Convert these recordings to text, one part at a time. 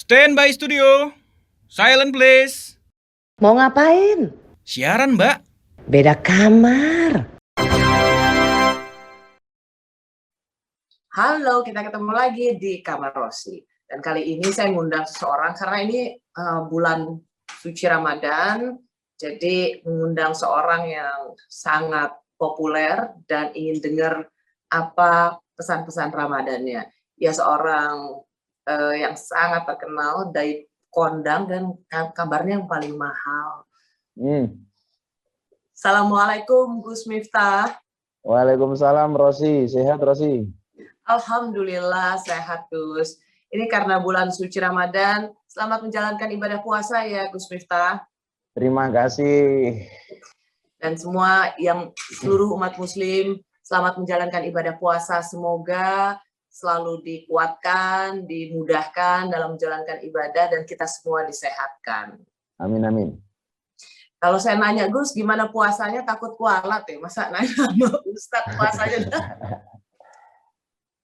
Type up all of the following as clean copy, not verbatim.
Stand by studio. Silent please. Mau ngapain? Siaran, Mbak. Beda kamar. Halo, kita ketemu lagi di Kamar Rosi. Dan kali ini saya ngundang seseorang karena ini bulan suci Ramadan. Jadi mengundang seorang yang sangat populer dan ingin dengar apa pesan-pesan Ramadannya. Dia seorang yang sangat terkenal dari kondang dan kabarnya yang paling mahal. Assalamualaikum Gus Miftah. Waalaikumsalam Rosi, sehat Rosi? Alhamdulillah sehat Gus. Ini karena bulan suci Ramadan. Selamat menjalankan ibadah puasa ya Gus Miftah. Terima kasih. Dan semua yang seluruh umat muslim selamat menjalankan ibadah puasa. Semoga selalu dikuatkan, dimudahkan dalam menjalankan ibadah dan kita semua disehatkan. Amin amin. Kalau saya nanya Gus, gimana puasanya takut kualat ya? Masa nanya sama Ustadz puasanya?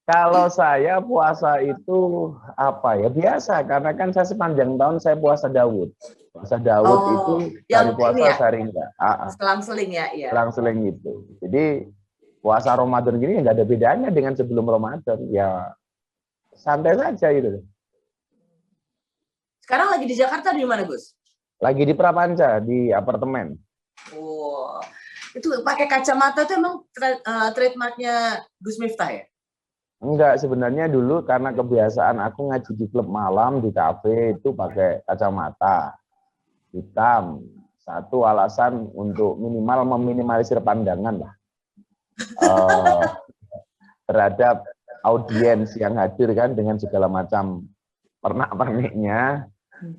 Kalau saya puasa itu apa ya, biasa, karena kan saya sepanjang tahun saya puasa Daud. Puasa Daud itu hari puasa ya? sehari enggak. Selang-seling ya? Iya. Selang-seling itu. Jadi puasa Ramadan gini nggak ada bedanya dengan sebelum Ramadan. Ya santai saja gitu. Sekarang lagi di Jakarta di mana Gus? Lagi di Prapanca, di apartemen. Oh, itu pakai kacamata itu emang trademarknya Gus Miftah ya? Enggak, sebenarnya dulu karena kebiasaan aku ngaji di klub malam, di kafe itu pakai kacamata hitam. Satu alasan untuk minimal meminimalisir pandangan lah terhadap audiens yang hadir kan dengan segala macam pernak-perniknya.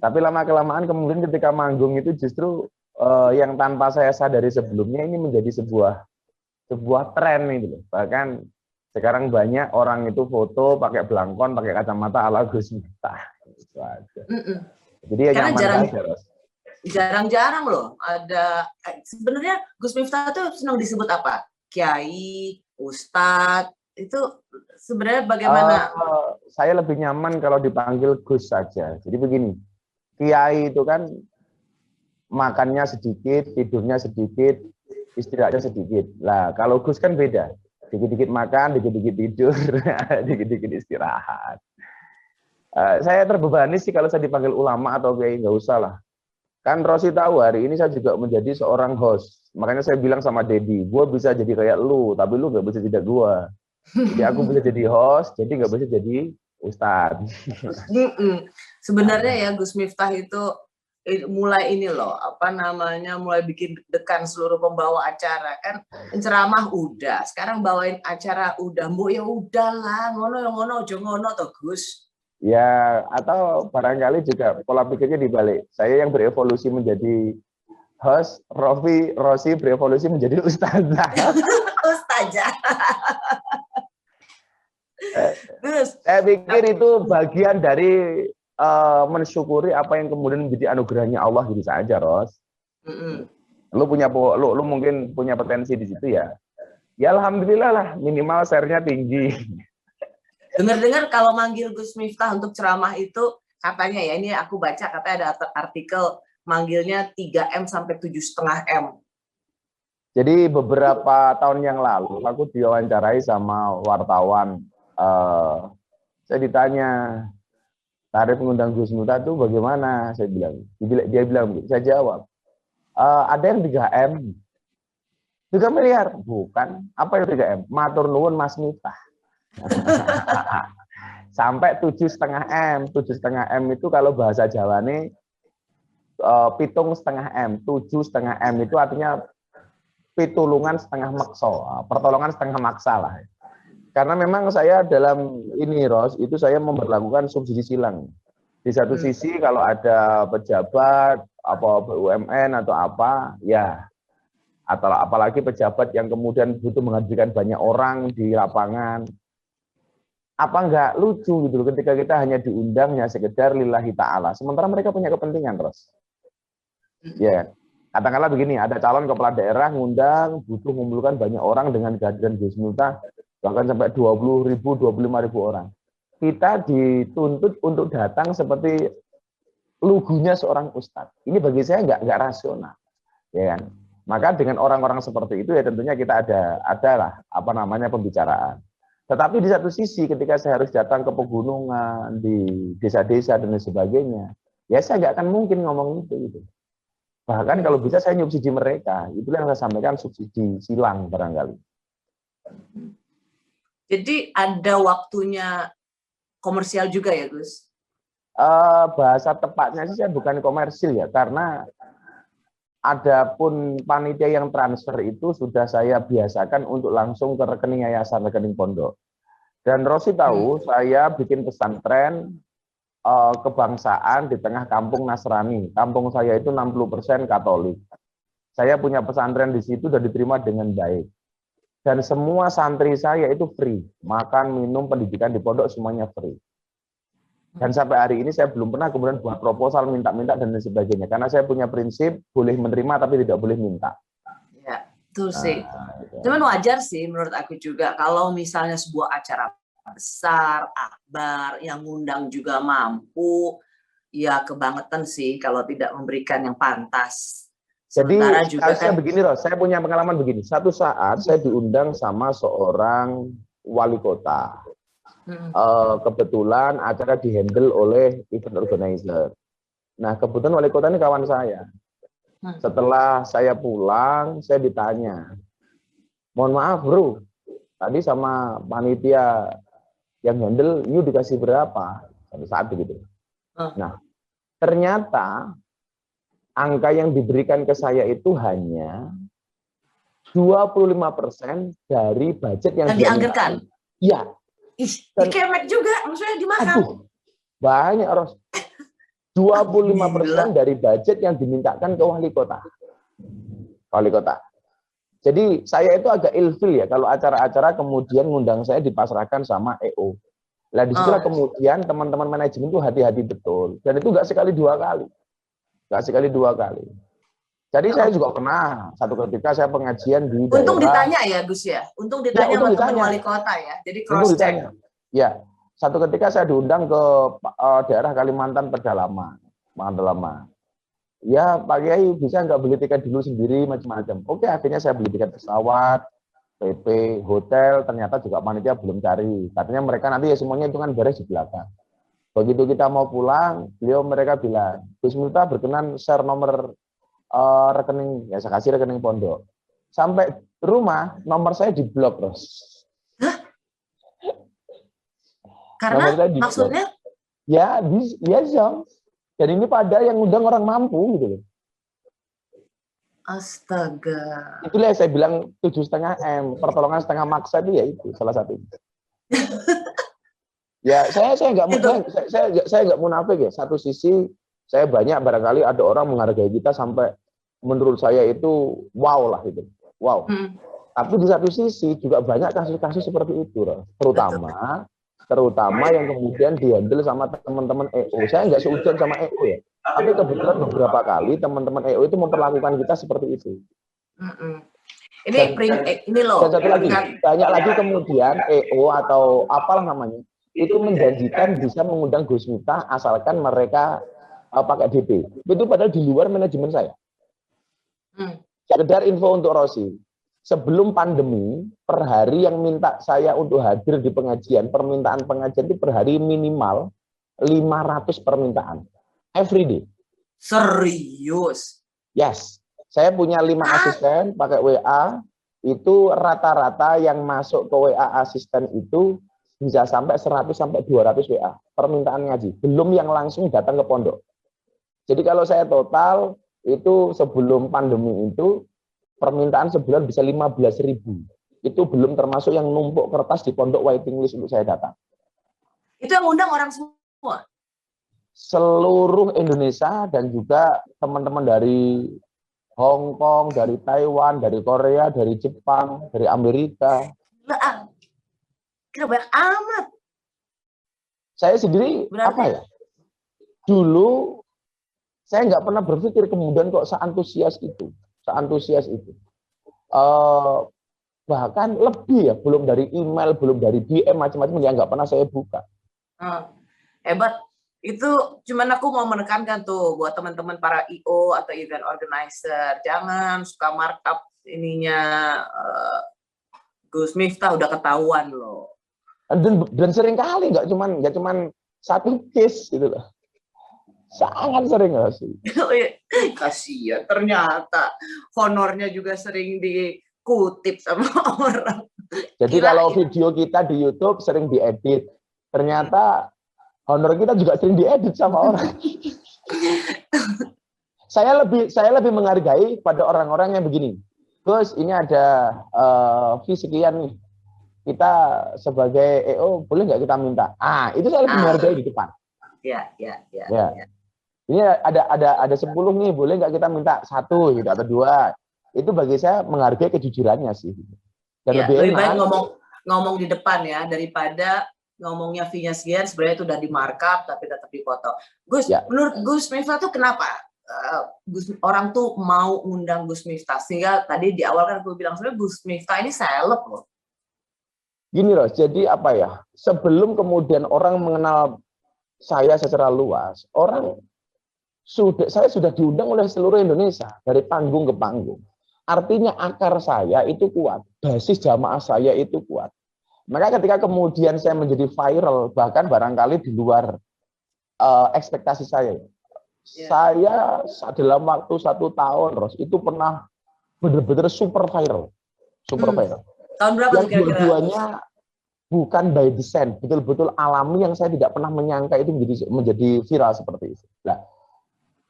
Tapi lama-kelamaan kemudian ketika manggung itu justru yang tanpa saya sadari sebelumnya ini menjadi sebuah tren itu loh. Bahkan sekarang banyak orang itu foto pakai belangkon, pakai kacamata ala Gus Miftah. Itu aja. Jadi ya nyaman aja, Ros. Jarang-jarang loh ada. Sebenarnya Gus Miftah tuh senang disebut apa? Kiai, Ustadz. Itu sebenarnya bagaimana? Saya lebih nyaman kalau dipanggil Gus saja. Jadi begini, Kiai itu kan makannya sedikit, tidurnya sedikit, istirahatnya sedikit. Lah kalau Gus kan beda. Dikit-dikit makan, dikit-dikit tidur, dikit-dikit istirahat. Saya terbebani sih kalau saya dipanggil ulama atau kiai, nggak usah lah. Kan Rosi tahu hari ini saya juga menjadi seorang host. Makanya saya bilang sama Dedi, gue bisa jadi kayak lu, tapi lu nggak bisa jadi gue. Jadi aku bisa jadi host, jadi nggak bisa jadi ustadz. Sebenarnya ya Gus Miftah itu mulai ini loh, apa namanya, mulai bikin deg-degan seluruh pembawa acara kan. Ceramah udah, sekarang bawain acara udah, mbok ya udahlah, ngono ngono toh Gus. Ya, atau barangkali juga pola pikirnya dibalik. Saya yang berevolusi menjadi host, Rosi berevolusi menjadi ustazah. Ustazah. Saya pikir itu bagian dari mensyukuri apa yang kemudian menjadi anugerahnya Allah gitu saja, Ros. Lu mungkin punya potensi di situ ya. Ya alhamdulillah lah, minimal share-nya tinggi. Dengar-dengar kalau manggil Gus Miftah untuk ceramah itu katanya ya, ini aku baca katanya ada artikel manggilnya 3M sampai 7,5 M. Jadi beberapa tahun yang lalu aku diwawancarai sama wartawan. Saya ditanya, tarif mengundang Gus Miftah itu bagaimana? Saya bilang, dia bilang begitu. Saya jawab, ada yang 3M. 3 miliar? Bukan. Apa yang 3M? Matur nuwun Mas Miftah. Sampai 7,5 M. 7,5 M itu kalau bahasa Jawa nih, 7,5 M. 7,5 M itu artinya pitulungan setengah maksa. Pertolongan setengah maksa lah. Karena memang saya dalam ini, Ros, itu saya memperlakukan subsidi silang. Di satu sisi kalau ada pejabat, apa BUMN atau apa, ya, atau apalagi pejabat yang kemudian butuh menghadirkan banyak orang di lapangan, apa enggak lucu gitu loh ketika kita hanya diundangnya sekedar lillahi ta'ala. Sementara mereka punya kepentingan, Ros. Ya, katakanlah begini, ada calon kepala daerah ngundang, butuh mengumpulkan banyak orang dengan kehadiran Gus Miftah, bahkan sampai 20.000, 25.000 orang. kita dituntut untuk datang seperti lugunya seorang ustadz. Ini bagi saya nggak rasional, ya kan? Maka dengan orang-orang seperti itu ya tentunya kita adalah apa namanya pembicaraan. Tetapi di satu sisi ketika saya harus datang ke pegunungan, di desa-desa dan lain sebagainya, ya saya nggak akan mungkin ngomong itu. Gitu. Bahkan kalau bisa saya nyubsidi mereka, itulah yang saya sampaikan subsidi silang barangkali. Jadi ada waktunya komersial juga ya Gus? Bahasa tepatnya sih saya bukan komersil ya, karena adapun panitia yang transfer itu sudah saya biasakan untuk langsung ke rekening yayasan, rekening pondok. Dan Rosi tahu saya bikin pesantren kebangsaan di tengah kampung Nasrani. Kampung saya itu 60% Katolik. Saya punya pesantren di situ dan diterima dengan baik. Dan semua santri saya itu free, makan, minum, pendidikan di pondok semuanya free. Dan sampai hari ini saya belum pernah kemudian buat proposal minta-minta dan lain sebagainya. Karena saya punya prinsip boleh menerima tapi tidak boleh minta. Ya, betul sih. Gitu. Cuman wajar sih menurut aku juga kalau misalnya sebuah acara besar, akbar, yang ngundang juga mampu, ya kebangetan sih kalau tidak memberikan yang pantas. Jadi juga saya begini loh, saya punya pengalaman begini. Satu saat saya diundang sama seorang wali kota. Kebetulan acara dihandle oleh event organizer. Nah, kebetulan wali kota ini kawan saya. Setelah saya pulang, saya ditanya, mohon maaf bro, tadi sama panitia yang handle, you dikasih berapa? Satu saat begitu. Nah, ternyata angka yang diberikan ke saya itu hanya 25% dari budget yang dianggarkan. Iya. Dikemek juga, maksudnya dimakan. Aduh, banyak Ros. 25% dari budget yang dimintakan ke wali kota. Wali kota. Jadi saya itu agak ilfil ya kalau acara-acara kemudian ngundang saya dipasrahkan sama EO. Nah disitulah kemudian teman-teman manajemen itu hati-hati betul. Dan itu nggak sekali dua kali. Nggak sekali dua kali. Jadi saya juga pernah satu ketika saya pengajian di daerah. Untung ditanya ya Gus ya. Untung ditanya sama teman wali kota ya. Jadi cross check. Ya, satu ketika saya diundang ke daerah Kalimantan Pedalaman. Ya Pak Kiai bisa nggak beli tiket dulu sendiri macam-macam. Oke, akhirnya saya beli tiket pesawat, PP, hotel. Ternyata juga panitia belum cari. Katanya mereka nanti ya semuanya itu kan beres di belakang. Begitu kita mau pulang, mereka bilang, Gus Miftah berkenan share nomor rekening, ya saya kasih rekening pondok. Sampai rumah, nomor saya diblok, Ros. Hah? Karena maksudnya? Ya, Zong. Dan ini pada yang ngundang orang mampu, gitu loh. Astaga. Itulah saya bilang 7,5 M, pertolongan setengah maksa itu ya itu, salah satu. Ya, saya nggak munafik ya. Satu sisi, saya banyak barangkali ada orang menghargai kita sampai menurut saya itu wow lah itu. Wow. Tapi di satu sisi juga banyak kasus-kasus seperti itu, terutama yang kemudian dihandle sama teman-teman EO. Saya nggak seujon sama EO ya. Tapi kebetulan beberapa kali teman-teman EO itu memperlakukan kita seperti itu. Ini loh. Dan satu lagi, banyak lagi kemudian EO atau apalah namanya, itu menjanjikan bisa mengundang Gus Miftah asalkan mereka pakai DP. Itu padahal di luar manajemen saya. Sekedar info untuk Rosi, sebelum pandemi, per hari yang minta saya untuk hadir di pengajian, permintaan pengajian itu per hari minimal 500 permintaan. Every day. Serius? Yes. Saya punya 5 asisten pakai WA, itu rata-rata yang masuk ke WA asisten itu bisa sampai 100 sampai 200 WA permintaan ngaji, belum yang langsung datang ke pondok. Jadi kalau saya total itu sebelum pandemi itu permintaan sebulan bisa 15.000. Itu belum termasuk yang numpuk kertas di pondok waiting list untuk saya datang. Itu yang undang orang semua? Seluruh Indonesia dan juga teman-teman dari Hong Kong, dari Taiwan, dari Korea, dari Jepang, dari Amerika. Kira banyak amat. Saya sendiri apa ya? Dulu saya nggak pernah berpikir kemudian kok seantusias itu. Bahkan lebih ya, belum dari email, belum dari DM macam-macam yang nggak pernah saya buka. Hebat. Itu cuman aku mau menekankan tuh buat teman-teman para IO atau event organizer, jangan suka markup ininya Gus Miftah, udah ketahuan loh. Dan sering kali nggak cuman satu case gitu loh. Sangat sering nggak sih? Kasihan, ternyata honornya juga sering dikutip sama orang. Jadi kalau video kita di YouTube sering diedit, ternyata honor kita juga sering diedit sama orang. Saya lebih menghargai pada orang-orang yang begini. Gus, ini ada fee sekian nih. Kita sebagai EO boleh nggak kita minta? Itu saya lebih menghargai di depan. Ya. Ini ada 10 nih, boleh nggak kita minta 1 gitu atau 2? Itu bagi saya menghargai kejujurannya sih. Dan lebih baik ngomong di depan ya daripada ngomongnya fee-nya sekian, sebenarnya itu udah di markup tapi tetap dipoto. Gus, menurut Gus Miftah tuh kenapa orang tuh mau undang Gus Miftah? Sehingga tadi di awal kan aku bilang sebenarnya Gus Miftah ini seleb loh. Gini loh, jadi apa ya? Sebelum kemudian orang mengenal saya secara luas, saya sudah diundang oleh seluruh Indonesia dari panggung ke panggung. Artinya akar saya itu kuat, basis jamaah saya itu kuat. Maka ketika kemudian saya menjadi viral, bahkan barangkali di luar ekspektasi saya. Saya dalam waktu 1 tahun, Ros, itu pernah benar-benar super viral. Tahun berapa yang dua-duanya bukan by design, betul-betul alami yang saya tidak pernah menyangka itu menjadi viral seperti itu. Nah,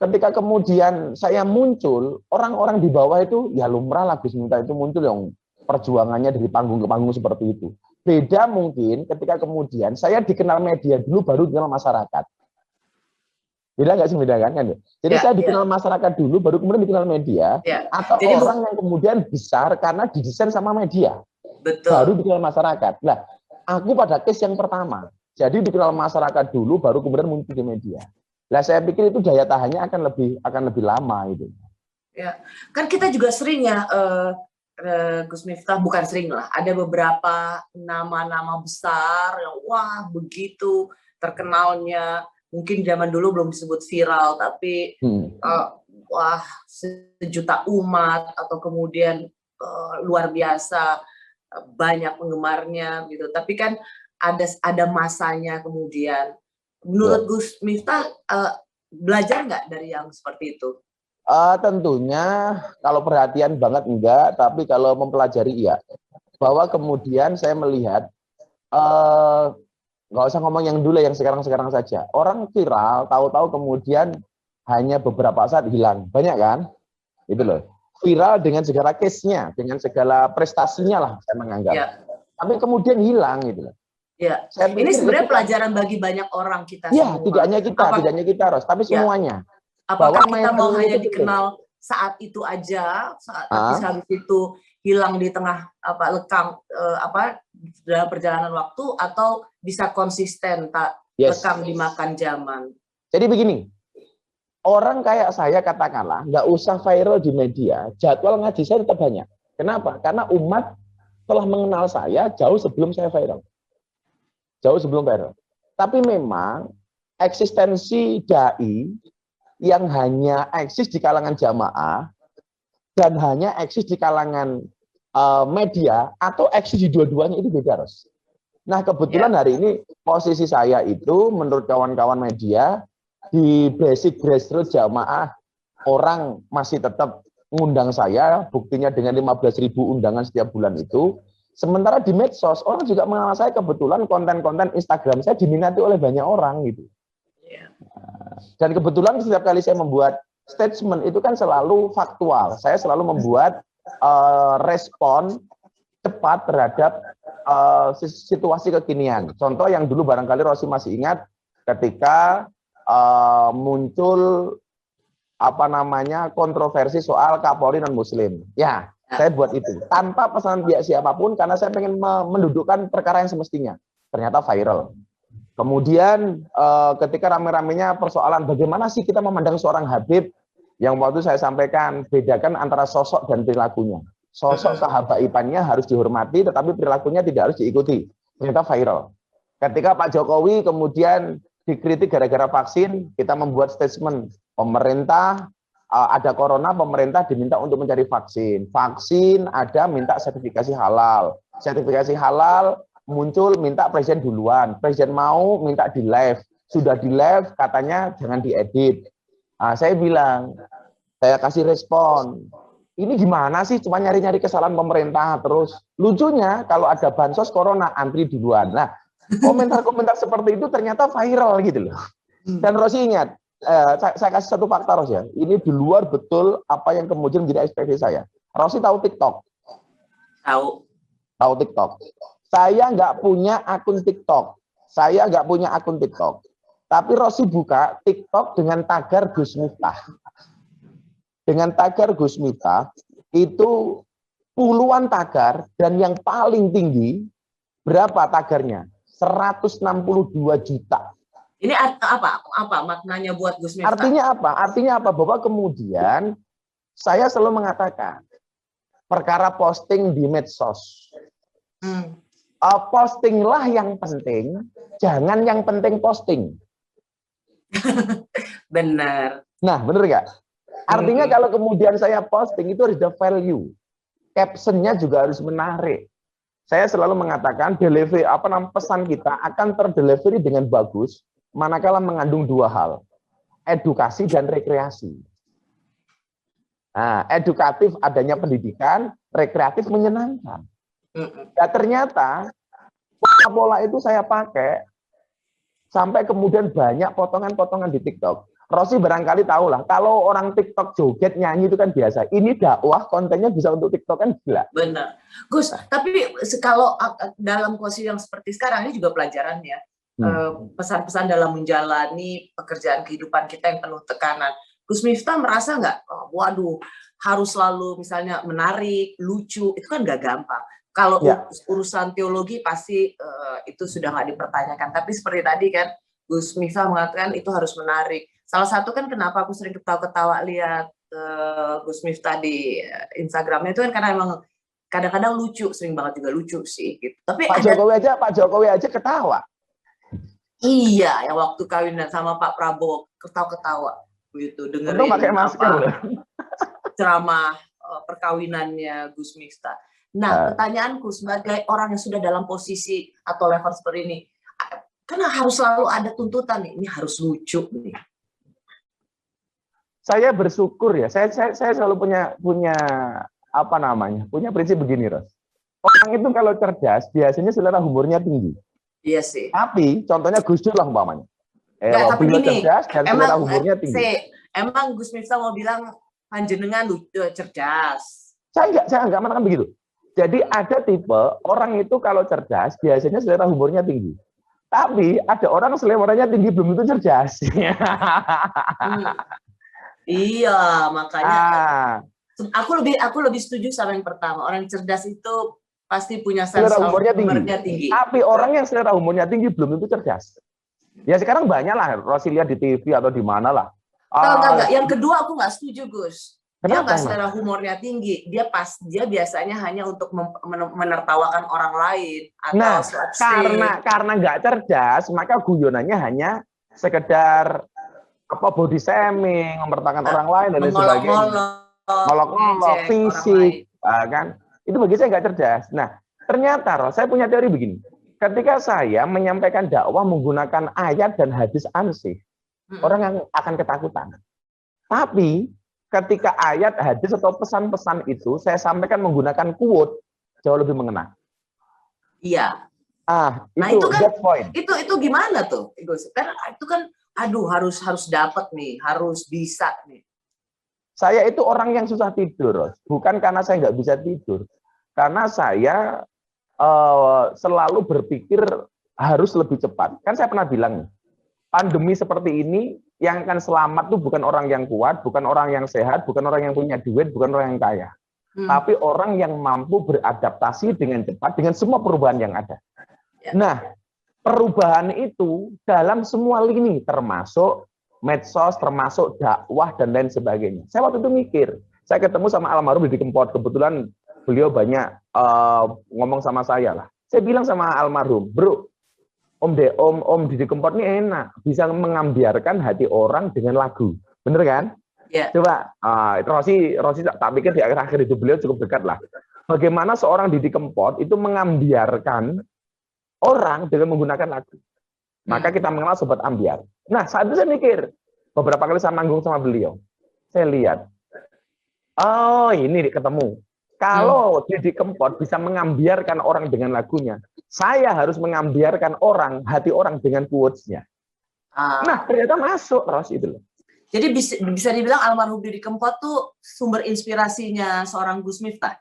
ketika kemudian saya muncul, orang-orang di bawah itu, ya lumrah lah Gus Miftah itu muncul yang perjuangannya dari panggung ke panggung seperti itu. Beda mungkin ketika kemudian saya dikenal media dulu, baru dikenal masyarakat. Beda nggak sih, beda kan? Jadi saya dikenal masyarakat dulu, baru kemudian dikenal media. Atau jadi orang yang kemudian besar karena didesain sama media. Betul. Baru dikenal masyarakat. Nah, aku pada case yang pertama. Jadi dikenal masyarakat dulu, baru kemudian muncul di media. Nah, saya pikir itu daya tahannya akan lebih lama itu. Ya, kan kita juga sering ya, Gus Miftah, bukan sering lah, ada beberapa nama-nama besar yang wah begitu terkenalnya, mungkin zaman dulu belum disebut viral, tapi wah sejuta umat atau kemudian luar biasa banyak penggemarnya gitu. Tapi kan ada masanya kemudian. Menurut Gus Miftah belajar nggak dari yang seperti itu? Tentunya kalau perhatian banget enggak, tapi kalau mempelajari iya. Bahwa kemudian saya melihat nggak usah ngomong yang dulu, yang sekarang saja. Orang viral, tahu-tahu kemudian hanya beberapa saat hilang, banyak kan? Itu loh. Viral dengan segala case-nya, dengan segala prestasinya lah saya menganggap. Tapi kemudian hilang gitu loh. Ya, ini sebenarnya pelajaran bagi banyak orang kita. Ya, tidak hanya kita, Ros, tapi semuanya. Apakah kita mau hanya dikenal saat itu aja, habis itu hilang di tengah lekang dalam perjalanan waktu, atau bisa konsisten lekang dimakan zaman? Jadi begini, orang kayak saya katakanlah nggak usah viral di media, jadwal ngaji saya tetap banyak. Kenapa? Karena umat telah mengenal saya jauh sebelum saya viral. Tapi memang eksistensi dai yang hanya eksis di kalangan jamaah dan hanya eksis di kalangan media atau eksis di dua-duanya itu beda, Ros. Nah, kebetulan hari ini posisi saya itu menurut kawan-kawan media di basic grassroots jamaah, orang masih tetap mengundang saya, buktinya dengan 15.000 undangan setiap bulan itu. Sementara di medsos, orang juga mengenal saya, kebetulan konten-konten Instagram saya diminati oleh banyak orang gitu. Dan kebetulan setiap kali saya membuat statement itu kan selalu faktual. Saya selalu membuat respon cepat terhadap situasi kekinian. Contoh yang dulu barangkali Rosi masih ingat ketika muncul kontroversi soal Kapolri non Muslim. Ya, saya buat itu tanpa pesanan pihak siapapun karena saya pengen mendudukkan perkara yang semestinya. Ternyata viral. Kemudian ketika rame-ramenya persoalan bagaimana sih kita memandang seorang Habib, yang waktu saya sampaikan bedakan antara sosok dan perilakunya. Sosok sahabaitannya harus dihormati, tetapi perilakunya tidak harus diikuti. Ternyata viral. Ketika Pak Jokowi kemudian dikritik gara-gara vaksin, kita membuat statement, pemerintah ada corona, pemerintah diminta untuk mencari vaksin. Vaksin ada, minta sertifikasi halal. Sertifikasi halal muncul, minta presiden duluan. Presiden mau, minta di live. Sudah di live, katanya jangan diedit. Saya bilang, saya kasih respon. Ini gimana sih, cuma nyari-nyari kesalahan pemerintah terus. Lucunya, kalau ada bansos corona, antri duluan. Nah, komentar-komentar seperti itu ternyata viral gitu loh. Dan Rosi ingat, saya kasih satu fakta Rosi ya. Ini di luar betul apa yang kemudian menjadi ekspektasi saya. Rosi tahu TikTok? Tahu. Tahu TikTok. Saya nggak punya akun TikTok. Tapi Rosi buka TikTok dengan tagar Gus Miftah. Dengan tagar Gus Miftah itu puluhan tagar dan yang paling tinggi berapa tagarnya? 162 juta. Ini apa maknanya buat Gus Miftah? Artinya apa? Artinya apa? Bahwa kemudian saya selalu mengatakan perkara posting di medsos. Postinglah yang penting, jangan yang penting posting. Benar. Nah, benar nggak? Artinya kalau kemudian saya posting itu harus ada value. Captionnya juga harus menarik. Saya selalu mengatakan pesan kita akan terdelivery dengan bagus manakala mengandung dua hal, edukasi dan rekreasi. Nah, edukatif adanya pendidikan, rekreatif menyenangkan. Nah, ternyata pola itu saya pakai sampai kemudian banyak potongan-potongan di TikTok. Rosi barangkali tahu lah, kalau orang TikTok joget nyanyi itu kan biasa. Ini dakwah kontennya bisa untuk TikTok kan gila. Benar, Gus. Tapi kalau dalam posisi yang seperti sekarang ini juga pelajaran ya. Pesan-pesan dalam menjalani pekerjaan kehidupan kita yang penuh tekanan. Gus Miftah merasa nggak, waduh, harus selalu misalnya menarik, lucu, itu kan nggak gampang. Kalau urusan teologi pasti itu sudah nggak dipertanyakan. Tapi seperti tadi kan, Gus Miftah mengatakan itu harus menarik. Salah satu kan kenapa aku sering ketawa-ketawa lihat Gus Miftah di Instagramnya itu kan karena emang kadang-kadang lucu, sering banget juga lucu sih. Gitu. Tapi Pak Jokowi aja ketawa. Iya, yang waktu kawinan sama Pak Prabowo ketawa-ketawa gitu dengerin pakai masker. Ceramah perkawinannya Gus Miftah. Nah, pertanyaanku sebagai orang yang sudah dalam posisi atau level seperti ini, karena harus selalu ada tuntutan nih, ini harus lucu nih. Saya bersyukur ya, saya selalu punya prinsip begini, Ros. Orang itu kalau cerdas biasanya selera humornya tinggi. Iya sih. Tapi contohnya Gus Dur lah umpamanya. Tapi gini, cerdas dan selera humornya tinggi. Emang Gus Miftah mau bilang panjenengan cerdas. Saya enggak mengatakan begitu. Jadi ada tipe orang itu kalau cerdas biasanya selera humornya tinggi. Tapi ada orang seleranya tinggi belum itu cerdas. Iya, makanya aku lebih setuju sama yang pertama. Orang cerdas itu pasti punya selera humornya tinggi. Tapi orang yang selera humornya tinggi belum tentu cerdas. Ya sekarang banyak lah, Rosi lihat di TV atau di mana lah. Enggak. Yang kedua aku nggak setuju, Gus. Dia nggak selera humornya tinggi. Dia biasanya hanya untuk menertawakan orang lain. Atau karena nggak cerdas, maka guyonannya hanya sekedar body shaming, mempertahankan orang lain dan lain sebagainya. Ngolok-ngolok, fisik, kan? Itu bagi saya nggak cerdas. Nah, ternyata saya punya teori begini. Ketika saya menyampaikan dakwah menggunakan ayat dan hadis ansih, orang yang akan ketakutan. Tapi ketika ayat, hadis atau pesan-pesan itu saya sampaikan menggunakan quote, jauh lebih mengena. Iya. Itu kan that point. Itu gimana tuh, Gus? Karena itu kan harus dapat nih, harus bisa nih. Saya itu orang yang susah tidur, bukan karena saya nggak bisa tidur, karena saya selalu berpikir harus lebih cepat. Kan saya pernah bilang, pandemi seperti ini yang akan selamat tuh bukan orang yang kuat, bukan orang yang sehat, bukan orang yang punya duit, bukan orang yang kaya, tapi orang yang mampu beradaptasi dengan cepat dengan semua perubahan yang ada. Nah, perubahan itu dalam semua lini, termasuk medsos, termasuk dakwah, dan lain sebagainya. Saya waktu itu mikir, saya ketemu sama almarhum Didi Kempot, kebetulan beliau banyak ngomong sama saya lah. Saya bilang sama almarhum, bro, Om Didi Kempot ini enak, bisa mengambiarkan hati orang dengan lagu, bener kan? Ya. Coba, Rosi tak pikir di akhir-akhir hidup beliau cukup dekat lah. Bagaimana seorang Didi Kempot itu mengambiarkan orang dengan menggunakan lagu. Maka kita mengenal sobat ambiar. Nah, saat itu saya mikir, beberapa kali saya manggung sama beliau, saya lihat, oh ini ketemu. Kalau Didi Kempot bisa mengambiarkan orang dengan lagunya, saya harus mengambiarkan orang, hati orang dengan quotes-nya. Nah, ternyata masuk, Ros, itu loh. Jadi bisa dibilang almarhum Didi Kempot tuh sumber inspirasinya seorang Gus Miftah?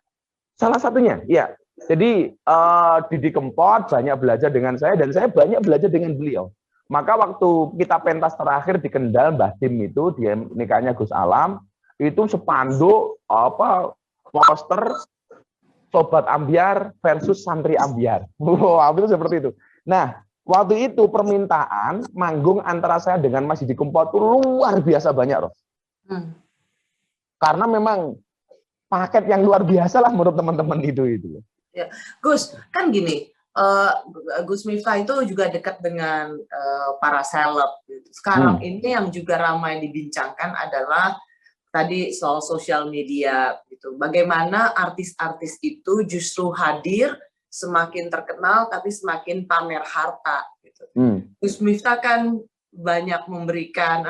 Salah satunya, ya. Jadi Didi Kempot banyak belajar dengan saya, dan saya banyak belajar dengan beliau. Maka waktu kita pentas terakhir di Kendal, Mbah Tim itu, dia nikahnya Gus Alam, itu spanduk, poster, Sobat Ambiar versus Santri Ambiar. Wow, itu seperti itu. Nah, waktu itu permintaan manggung antara saya dengan Mas Didi Kempot itu luar biasa banyak, Ros. Karena memang paket yang luar biasa lah menurut teman-teman itu. Ya. Gus, kan gini, Gus Miftah itu juga dekat dengan para seleb. Sekarang ini yang juga ramai dibincangkan adalah tadi soal sosial media gitu. Bagaimana artis-artis itu justru hadir semakin terkenal tapi semakin pamer harta gitu. Gus Miftah kan banyak memberikan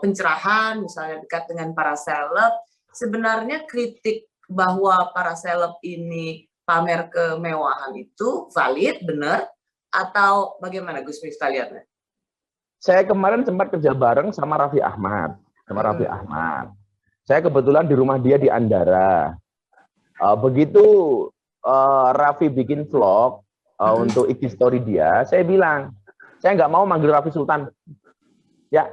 pencerahan misalnya dekat dengan para seleb. Sebenarnya kritik bahwa para seleb ini pamer kemewahan itu valid, benar, atau bagaimana Gus Miftah lihatnya? Saya kemarin sempat kerja bareng sama Raffi Ahmad. Saya kebetulan di rumah dia di Andara. Begitu Raffi bikin vlog untuk IG story dia, saya bilang, saya nggak mau manggil Raffi Sultan. Ya,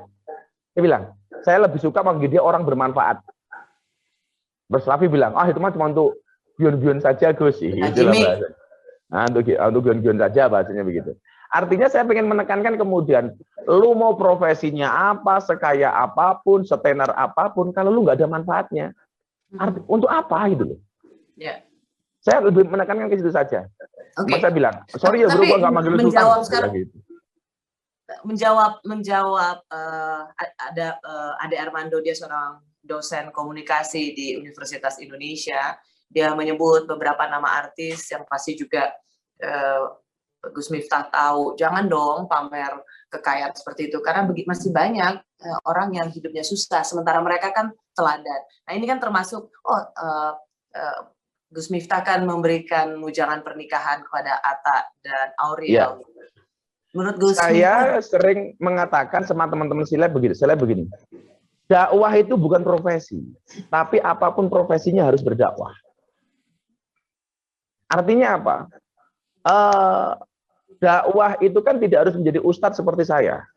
saya bilang, saya lebih suka manggil dia orang bermanfaat. Terus Raffi bilang, itu mah cuma untuk bion-bion saja, Gus. Untuk bion-bion saja bahasanya begitu. Artinya saya pengen menekankan kemudian, lu mau profesinya apa, sekaya apapun, setenar apapun, kalau lu nggak ada manfaatnya, untuk apa gitu loh? Ya. Saya lebih menekankan ke situ saja. Okay. Saya bilang, sorry ya bro, gua nggak manggil lu menjawab Sultan. Sekarang, gitu. Menjawab ada Ade Armando, dia seorang dosen komunikasi di Universitas Indonesia. Dia menyebut beberapa nama artis yang pasti juga Gus Miftah tahu, jangan dong pamer kekayaan seperti itu, karena masih banyak orang yang hidupnya susah, sementara mereka kan teladan. Nah ini kan termasuk, Gus Miftah kan memberikan mujangan pernikahan kepada Atta dan Aurel. Ya. Menurut Gus Saya sering mengatakan sama teman-teman seleb begini, dakwah itu bukan profesi, tapi apapun profesinya harus berdakwah. Artinya apa? Dakwah itu kan tidak harus menjadi ustadz seperti saya.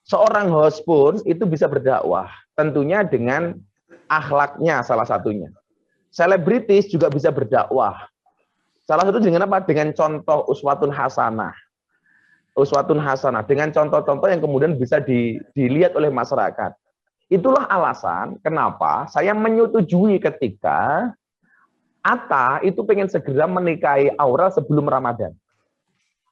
Seorang host pun itu bisa berdakwah, tentunya dengan akhlaknya salah satunya. Selebritis juga bisa berdakwah. Salah satu dengan apa? Dengan contoh uswatun hasanah. Dengan contoh-contoh yang kemudian bisa dilihat oleh masyarakat. Itulah alasan kenapa saya menyetujui ketika Atta itu pengen segera menikahi Aurel sebelum Ramadan.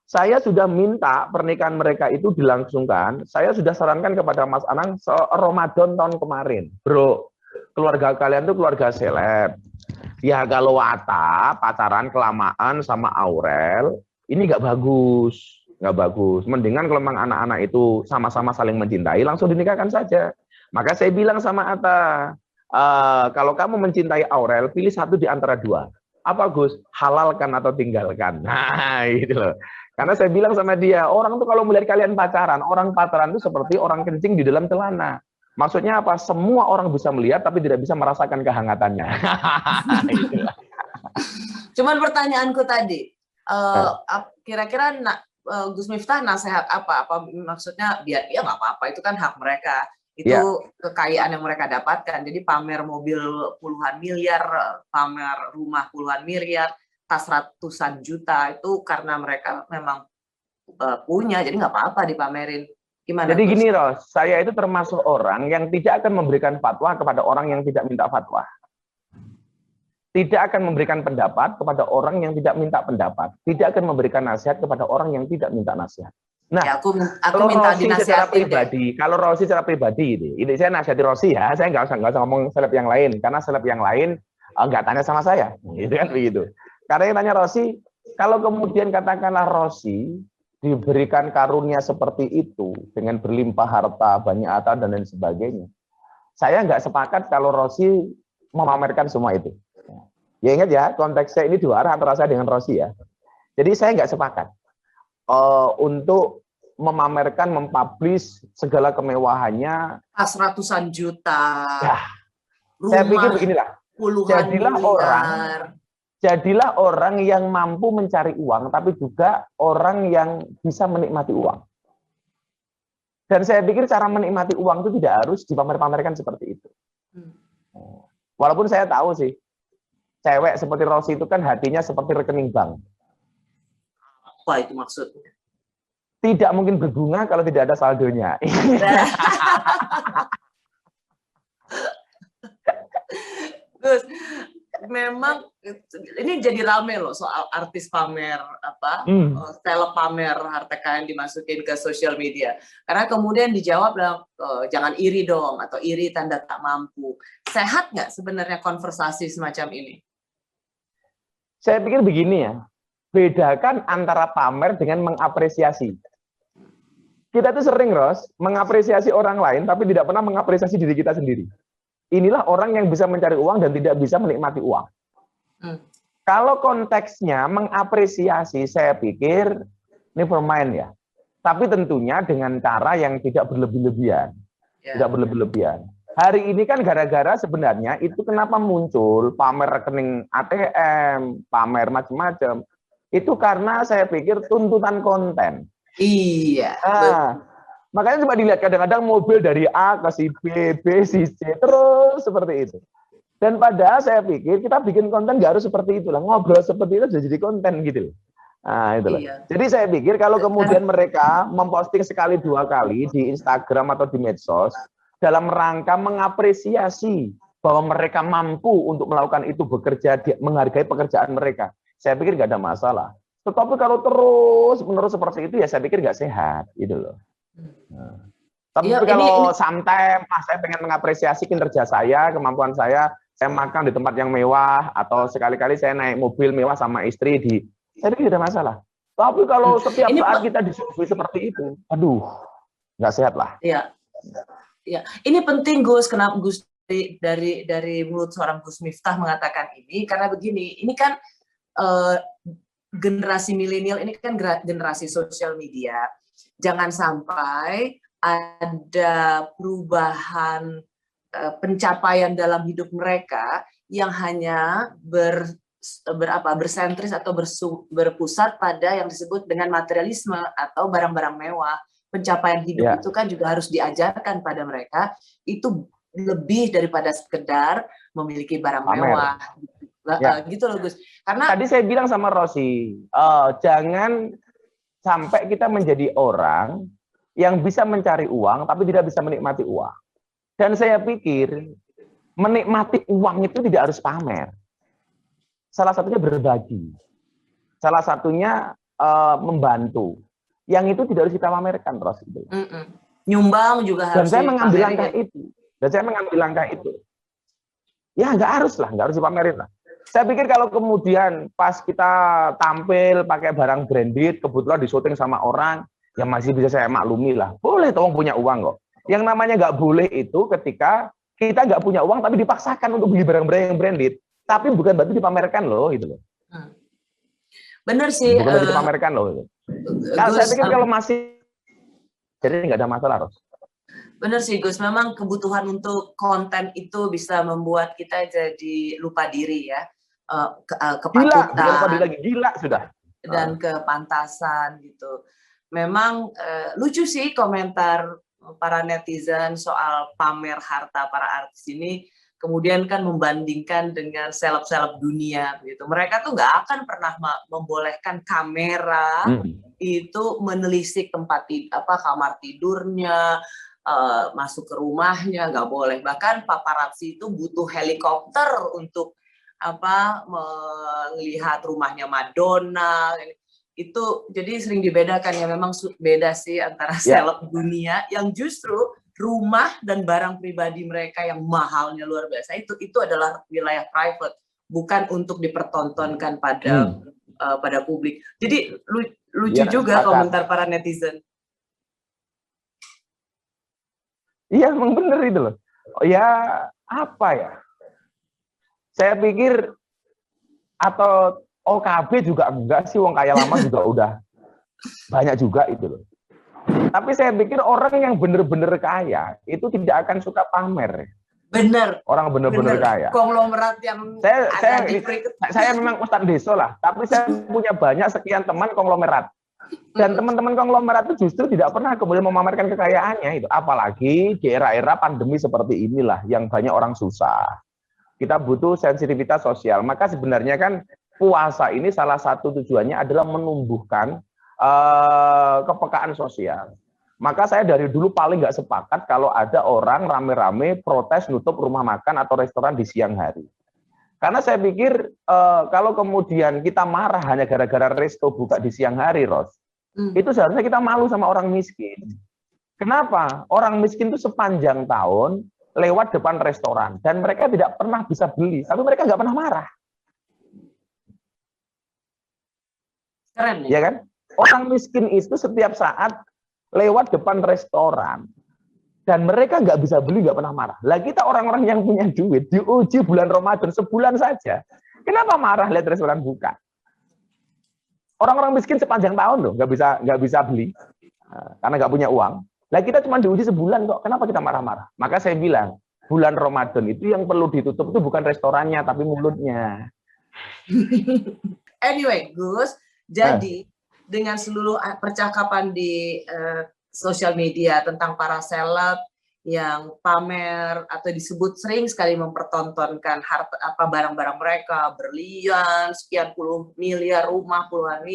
Saya sudah minta pernikahan mereka itu dilangsungkan. Saya sudah sarankan kepada Mas Anang Ramadan tahun kemarin. Bro, keluarga kalian tuh keluarga seleb. Ya kalau Atta pacaran kelamaan sama Aurel, ini nggak bagus. Mendingan kalau memang anak-anak itu sama-sama saling mencintai, langsung dinikahkan saja. Maka saya bilang sama Atta, kalau kamu mencintai Aurel, pilih satu di antara dua. Apa Gus? Halalkan atau tinggalkan. Nah, gitu loh. Karena saya bilang sama dia, orang tuh kalau melihat kalian pacaran, orang pacaran itu seperti orang kencing di dalam celana. Maksudnya apa? Semua orang bisa melihat, tapi tidak bisa merasakan kehangatannya. Cuman pertanyaanku tadi, kira-kira Gus Miftah nasihat apa? Maksudnya biar ya nggak apa-apa, itu kan hak mereka. Itu kekayaan yang mereka dapatkan. Jadi pamer mobil puluhan miliar, pamer rumah puluhan miliar, tas ratusan juta, itu karena mereka memang punya, jadi nggak apa-apa dipamerin. Gimana? Jadi gini Ros, saya itu termasuk orang yang tidak akan memberikan fatwa kepada orang yang tidak minta fatwa. tidak akan memberikan pendapat kepada orang yang tidak minta pendapat, tidak akan memberikan nasihat kepada orang yang tidak minta nasihat. Nah, Ya, aku kalau minta Rossi secara dinasihatin deh. pribadi, kalau Rossi secara pribadi ini saya nasihati Rossi ya, saya nggak usah ngomong seleb yang lain, karena seleb yang lain nggak tanya sama saya, gitu kan begitu. Karena yang tanya Rossi, kalau kemudian katakanlah Rossi diberikan karunia seperti itu dengan berlimpah harta, banyak harta dan lain sebagainya, saya nggak sepakat kalau Rossi memamerkan semua itu. Ya ingat ya, konteksnya ini dua arah antara saya dengan Rossi ya. Jadi saya nggak sepakat untuk memamerkan, mempublish segala kemewahannya. Pas ratusan juta, Ya, rumah saya pikir beginilah, puluhan jadilah orang yang mampu mencari uang, tapi juga orang yang bisa menikmati uang. Dan saya pikir cara menikmati uang itu tidak harus dipamer-pamerkan seperti itu. Walaupun saya tahu sih, cewek seperti Rossi itu kan hatinya seperti rekening bank. Apa itu maksudnya? Tidak mungkin berbunga kalau tidak ada saldonya. Gus, memang ini jadi rame loh soal artis pamer seleb pamer harta kekayaan dimasukin ke sosial media. Karena kemudian dijawab jangan iri dong, atau iri tanda tak mampu. Sehat nggak sebenarnya konversasi semacam ini? Saya pikir begini ya, bedakan antara pamer dengan mengapresiasi. Kita tuh sering, Ros, mengapresiasi orang lain, tapi tidak pernah mengapresiasi diri kita sendiri. Inilah orang yang bisa mencari uang dan tidak bisa menikmati uang. Kalau konteksnya mengapresiasi, saya pikir never mind ya. Tapi tentunya dengan cara yang tidak berlebih-lebihan. Tidak berlebih-lebihan. Hari ini kan gara-gara sebenarnya itu kenapa muncul pamer rekening ATM, pamer macam-macam. Itu karena saya pikir tuntutan konten. Iya. Makanya coba dilihat kadang-kadang mobil dari A ke si B, B, si C, terus seperti itu. Dan padahal saya pikir kita bikin konten nggak harus seperti itulah, ngobrol seperti itu jadi konten gitu. Nah itulah. Iya. Jadi saya pikir kalau kemudian mereka memposting sekali dua kali di Instagram atau di medsos dalam rangka mengapresiasi bahwa mereka mampu untuk melakukan itu, bekerja, menghargai pekerjaan mereka, saya pikir nggak ada masalah. Tetapi kalau terus-menerus seperti itu ya saya pikir nggak sehat, gitu loh. Nah. Tapi Ya, kalau sometimes saya pengen mengapresiasi kinerja saya, kemampuan saya makan di tempat yang mewah, atau sekali-kali saya naik mobil mewah sama istri saya pikir tidak ada masalah. Tapi kalau setiap saat kita disuguhi seperti itu, aduh, nggak sehat lah. Iya, ya. Ini penting Gus, kenapa Gus dari mulut seorang Gus Miftah mengatakan ini, karena begini, ini kan generasi milenial ini kan generasi sosial media. Jangan sampai ada perubahan pencapaian dalam hidup mereka yang hanya bersentris atau berpusat pada yang disebut dengan materialisme atau barang-barang mewah. Pencapaian hidup itu kan juga harus diajarkan pada mereka itu lebih daripada sekedar memiliki barang mewah. Gitu loh Gus. Karena tadi saya bilang sama Rossi, jangan sampai kita menjadi orang yang bisa mencari uang tapi tidak bisa menikmati uang. Dan saya pikir menikmati uang itu tidak harus pamer. Salah satunya berbagi. Salah satunya membantu. Yang itu tidak harus kita pamerkan, Ros. Nyumbang juga harus. Dan saya mengambil langkah itu. Ya nggak harus dipamerin lah. Saya pikir kalau kemudian pas kita tampil pakai barang branded, kebetulan di-syuting sama orang, ya masih bisa saya maklumi lah. Boleh tolong punya uang kok. Yang namanya nggak boleh itu ketika kita nggak punya uang tapi dipaksakan untuk beli barang-barang yang branded. Tapi bukan berarti dipamerkan loh, gitu loh. Bener sih. Bukan berarti dipamerkan loh. Gitu. Kalau saya pikir kalau masih, jadi nggak ada masalah, Ros. Bener sih Gus, memang kebutuhan untuk konten itu bisa membuat kita jadi lupa diri ya. Kepatutan. Gila sudah. Dan kepantasan gitu. Memang lucu sih komentar para netizen soal pamer harta para artis ini, kemudian kan membandingkan dengan seleb-seleb dunia gitu. Mereka tuh nggak akan pernah membolehkan kamera itu menelisik kamar tidurnya, masuk ke rumahnya, nggak boleh. Bahkan paparazzi itu butuh helikopter untuk melihat rumahnya Madonna. Itu jadi sering dibedakan ya, memang beda sih antara seleb dunia yang justru rumah dan barang pribadi mereka yang mahalnya luar biasa itu adalah wilayah private, bukan untuk dipertontonkan pada publik. Jadi lucu juga komentar para netizen. Iya, emang bener itu loh. Ya apa ya? Saya pikir atau OKB juga enggak sih, wong kaya lama juga udah banyak juga itu loh. Tapi saya pikir orang yang bener-bener kaya itu tidak akan suka pamer. Bener. Orang bener-bener kaya. Konglomerat yang saya memang Ustadz Deso lah, tapi saya punya banyak sekian teman konglomerat. Dan teman-teman konglomerat itu justru tidak pernah kemudian memamerkan kekayaannya itu. Apalagi di era-era pandemi seperti inilah yang banyak orang susah. Kita butuh sensitivitas sosial. Maka sebenarnya kan puasa ini salah satu tujuannya adalah menumbuhkan kepekaan sosial. Maka saya dari dulu paling nggak sepakat kalau ada orang rame-rame protes nutup rumah makan atau restoran di siang hari. Karena saya pikir kalau kemudian kita marah hanya gara-gara resto buka di siang hari, Ros, itu seharusnya kita malu sama orang miskin. Kenapa? Orang miskin itu sepanjang tahun lewat depan restoran dan mereka tidak pernah bisa beli, tapi mereka nggak pernah marah. Keren nih. Ya kan? Orang miskin itu setiap saat lewat depan restoran dan mereka nggak bisa beli, nggak pernah marah. Lah kita orang-orang yang punya duit diuji bulan Ramadan sebulan saja, kenapa marah lihat restoran buka? Orang-orang miskin sepanjang tahun loh nggak bisa beli karena nggak punya uang. Lah kita cuma diuji sebulan kok, kenapa kita marah-marah? Maka saya bilang bulan Ramadan itu yang perlu ditutup itu bukan restorannya tapi mulutnya. Anyway, Gus, jadi dengan seluruh percakapan di sosial media tentang para seleb yang pamer atau disebut sering sekali mempertontonkan harta barang-barang mereka, berlian, sekian puluh miliar rumah, puluhan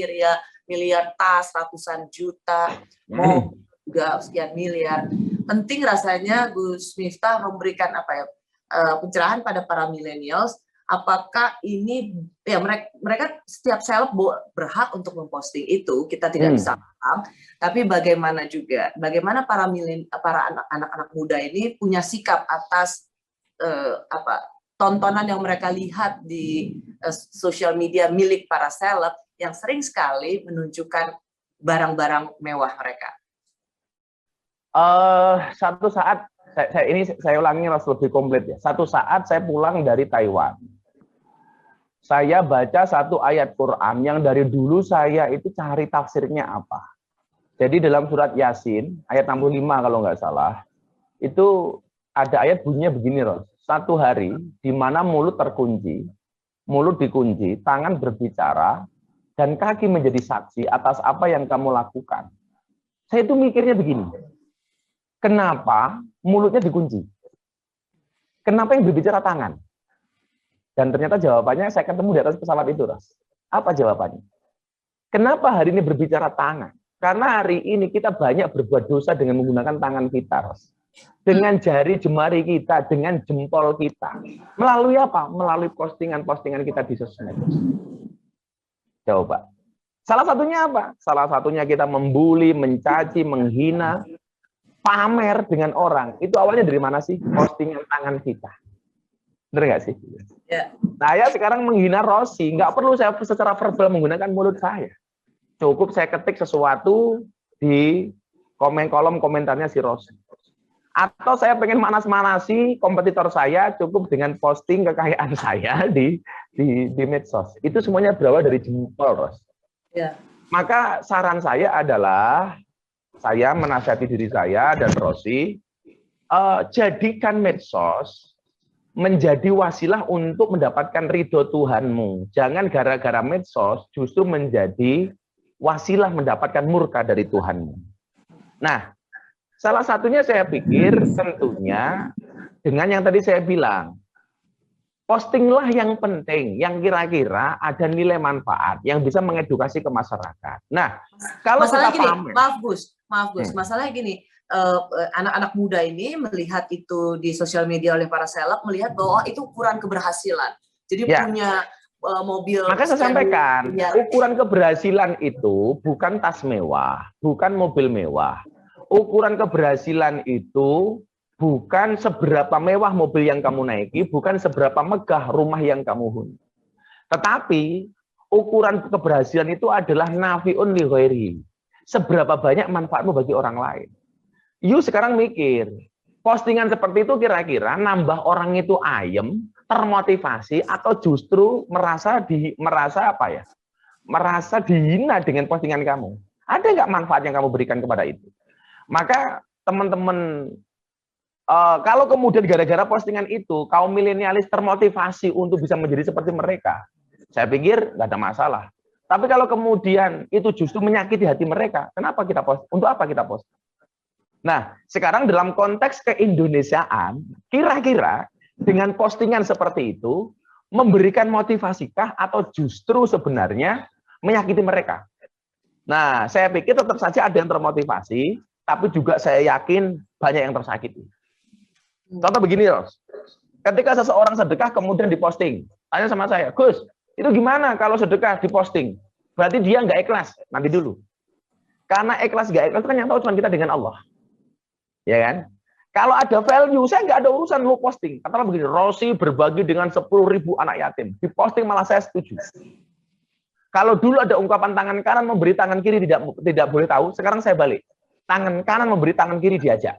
miliar tas, ratusan juta, mau juga sekian miliar. Penting rasanya Gus Miftah memberikan pencerahan pada para millennials. Apakah ini ya mereka setiap seleb berhak untuk memposting itu, kita tidak bisa paham, tapi bagaimana para anak-anak muda ini punya sikap atas tontonan yang mereka lihat di sosial media milik para seleb yang sering sekali menunjukkan barang-barang mewah mereka. Satu saat saya ulangi harus lebih komplit ya. Satu saat saya pulang dari Taiwan. Saya baca satu ayat Quran yang dari dulu saya itu cari tafsirnya apa. Jadi dalam surat Yasin, ayat 65 kalau nggak salah, itu ada ayat bunyinya begini, Ros. Satu hari di mana mulut terkunci, mulut dikunci, tangan berbicara, dan kaki menjadi saksi atas apa yang kamu lakukan. Saya itu mikirnya begini, kenapa mulutnya dikunci? Kenapa yang berbicara tangan? Dan ternyata jawabannya saya ketemu di atas pesawat itu, Ros. Apa jawabannya? Kenapa hari ini berbicara tangan? Karena hari ini kita banyak berbuat dosa dengan menggunakan tangan kita, Ros. Dengan jari jemari kita, dengan jempol kita. Melalui apa? Melalui postingan-postingan kita di sosmed. Coba. Salah satunya apa? Salah satunya kita membuli, mencaci, menghina, pamer dengan orang. Itu awalnya dari mana sih? Postingan tangan kita. Bener nggak sih? Ya. Saya sekarang menghina Rosi, nggak perlu saya secara verbal menggunakan mulut saya. Cukup saya ketik sesuatu di kolom komentarnya si Rosi. Atau saya pengen manas-manasi kompetitor saya, cukup dengan posting kekayaan saya di medsos. Itu semuanya berawal dari jempol, Ros. Ya. Maka saran saya adalah, saya menasihati diri saya dan Rosi, jadikan medsos menjadi wasilah untuk mendapatkan ridho Tuhanmu. Jangan gara-gara medsos justru menjadi wasilah mendapatkan murka dari Tuhanmu. Nah, salah satunya saya pikir tentunya dengan yang tadi saya bilang, postinglah yang penting, yang kira-kira ada nilai manfaat, yang bisa mengedukasi ke masyarakat. Nah, kalau masalah kita gini, maaf Gus, masalahnya gini, anak-anak muda ini melihat itu di sosial media oleh para seleb, melihat bahwa itu ukuran keberhasilan. Jadi Ya. punya mobil. Maka saya sampaikan, ya. ukuran keberhasilan itu bukan tas mewah, bukan mobil mewah. Ukuran keberhasilan itu bukan seberapa mewah mobil yang kamu naiki, bukan seberapa megah rumah yang kamu huni. Tetapi ukuran keberhasilan itu adalah nafiun li ghairi. Seberapa banyak manfaatmu bagi orang lain. You sekarang mikir, postingan seperti itu kira-kira nambah orang itu ayem, termotivasi, atau justru merasa apa ya? Merasa dihina dengan postingan kamu. Ada nggak manfaat yang kamu berikan kepada itu? Maka teman-teman, kalau kemudian gara-gara postingan itu kaum milenialis termotivasi untuk bisa menjadi seperti mereka, saya pikir nggak ada masalah. Tapi kalau kemudian itu justru menyakiti hati mereka, kenapa kita post? Untuk apa kita post? Nah, sekarang dalam konteks keindonesiaan, kira-kira dengan postingan seperti itu, memberikan motivasikah atau justru sebenarnya menyakiti mereka? Nah, saya pikir tetap saja ada yang termotivasi, tapi juga saya yakin banyak yang tersakiti. Contoh begini, Ros. Ketika seseorang sedekah kemudian diposting, tanya sama saya, Gus, itu gimana kalau sedekah diposting? Berarti dia nggak ikhlas. Nanti dulu. Karena ikhlas nggak ikhlas itu kan yang tahu cuma kita dengan Allah. Ya kan? Kalau ada value, saya nggak ada urusan lu posting. Katakanlah begini, Rosi berbagi dengan 10.000 anak yatim. Diposting malah saya setuju. Kalau dulu ada ungkapan tangan kanan memberi tangan kiri tidak boleh tahu, sekarang saya balik. Tangan kanan memberi tangan kiri diajak.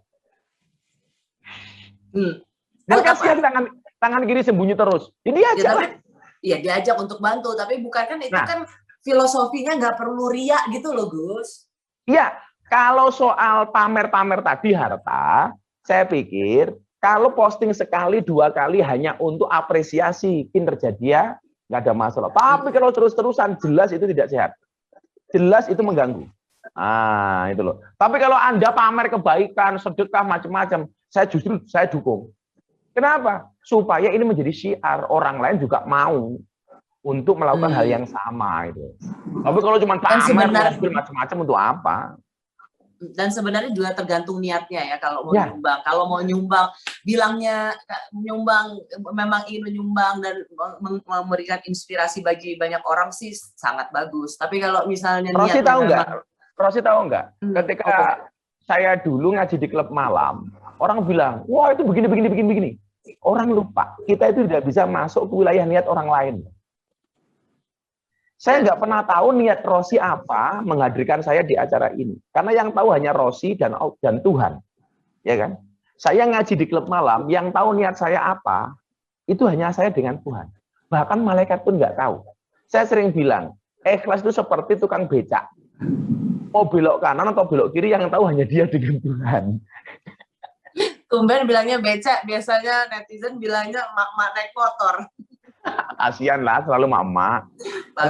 Dan kasihan tangan kiri sembunyi terus. Jadi diajak lah. Iya, diajak untuk bantu, tapi bukan kan itu kan filosofinya nggak perlu riak gitu loh, Gus. Iya, kalau soal pamer-pamer tadi harta, saya pikir kalau posting sekali, 2 kali hanya untuk apresiasi kinerja dia, nggak ada masalah. Tapi kalau terus-terusan, jelas itu tidak sehat. Jelas itu mengganggu. Ah, itu loh. Tapi kalau Anda pamer kebaikan, sedekah, macam-macam, saya dukung. Kenapa? Supaya ini menjadi syiar, orang lain juga mau untuk melakukan hal yang sama. Itu. Tapi kalau cuma pamer, macam-macam untuk apa? Dan sebenarnya juga tergantung niatnya ya, kalau mau nyumbang. Kalau mau nyumbang, bilangnya menyumbang, memang ingin menyumbang dan memberikan inspirasi bagi banyak orang sih sangat bagus. Tapi kalau misalnya Rosi tahu nggak? Ketika saya dulu ngaji di klub malam, orang bilang, wah itu begini. Orang lupa, kita itu tidak bisa masuk ke wilayah niat orang lain. Saya nggak pernah tahu niat Rosi apa menghadirkan saya di acara ini. Karena yang tahu hanya Rosi dan Tuhan. Ya kan? Saya ngaji di klub malam, yang tahu niat saya apa, itu hanya saya dengan Tuhan. Bahkan malaikat pun nggak tahu. Saya sering bilang, ikhlas itu seperti tukang becak. Mau belok kanan atau belok kiri, yang tahu hanya dia dengan Tuhan. Tumben bilangnya becak, biasanya netizen bilangnya mak-mak naik motor. Kasian lah, selalu mama.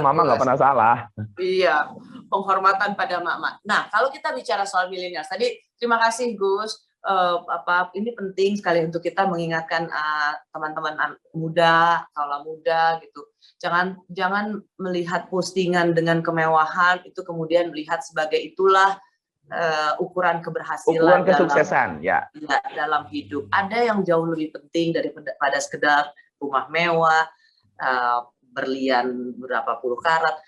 Mama nggak pernah salah. Iya, penghormatan pada mama. Nah, kalau kita bicara soal milenial, tadi terima kasih Gus. Ini penting sekali untuk kita mengingatkan teman-teman muda, kaula muda gitu. Jangan melihat postingan dengan kemewahan itu kemudian melihat sebagai itulah ukuran keberhasilan, ukuran kesuksesan dalam hidup. Ada yang jauh lebih penting daripada sekedar rumah mewah, berlian berapa puluh karat.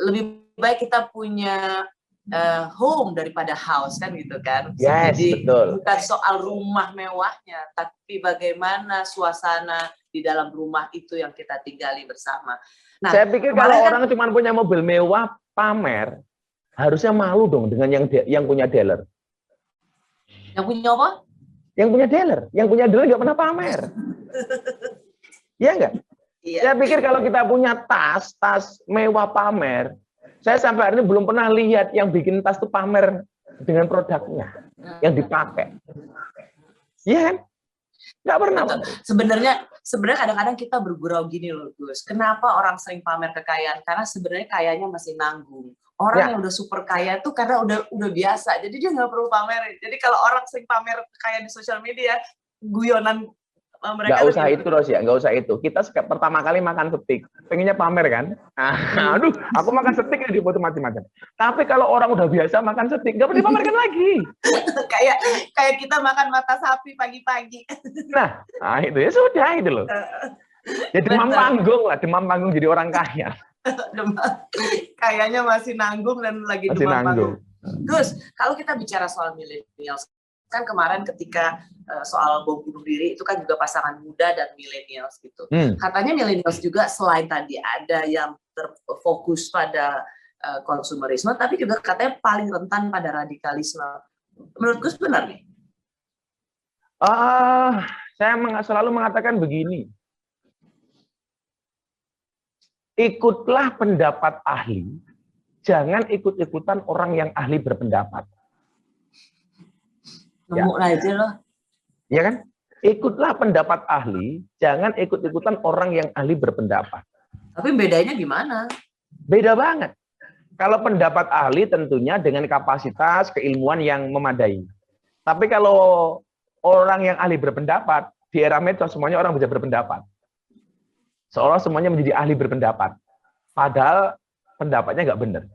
Lebih baik kita punya home daripada house, kan gitu kan. Yes, jadi betul. Bukan soal rumah mewahnya, tapi bagaimana suasana di dalam rumah itu yang kita tinggali bersama. Nah, saya pikir kalau orang cuma punya mobil mewah pamer, harusnya malu dong dengan yang punya dealer. Yang punya apa? Yang punya dealer nggak pernah pamer. Iya nggak? Iya. Saya pikir kalau kita punya tas mewah pamer, saya sampai hari ini belum pernah lihat yang bikin tas itu pamer dengan produknya yang dipakai. Iya kan? Nggak pernah. Sebenarnya kadang-kadang kita bergurau gini loh Gus. Kenapa orang sering pamer kekayaan? Karena sebenarnya kayanya masih nanggung. Orang yang udah super kaya itu karena udah biasa, jadi dia nggak perlu pamerin. Jadi kalau orang sering pamer kekayaan di sosial media, guyonan mereka Nggak usah lebih- itu, Ros, ya. Nggak usah itu. Kita pertama kali makan steak, pengennya pamer kan? Aduh, aku makan steak di foto macam-macam. Tapi kalau orang udah biasa makan steak, nggak perlu dipamerkan lagi. kayak kita makan mata sapi pagi-pagi. Nah, itu ya sudah itu loh. Ya demam Betul. panggung lah, demam panggung jadi orang kaya. Kayaknya masih nanggung dan lagi Masih demam nanggung. panggung. Gus, kalau kita bicara soal milenial, kan kemarin ketika soal bom bunuh diri itu kan juga pasangan muda dan milenial gitu. Katanya milenial juga selain tadi ada yang terfokus pada konsumerisme, tapi juga katanya paling rentan pada radikalisme. Menurut Gus benar nih? Saya selalu mengatakan begini. Ikutlah pendapat ahli, jangan ikut-ikutan orang yang ahli berpendapat. Nemu aja loh. Ya kan? Ikutlah pendapat ahli, jangan ikut-ikutan orang yang ahli berpendapat. Tapi bedanya gimana? Beda banget. Kalau pendapat ahli tentunya dengan kapasitas keilmuan yang memadai. Tapi kalau orang yang ahli berpendapat, di era medsos semuanya orang bisa berpendapat. Seolah semuanya menjadi ahli berpendapat. Padahal pendapatnya nggak benar.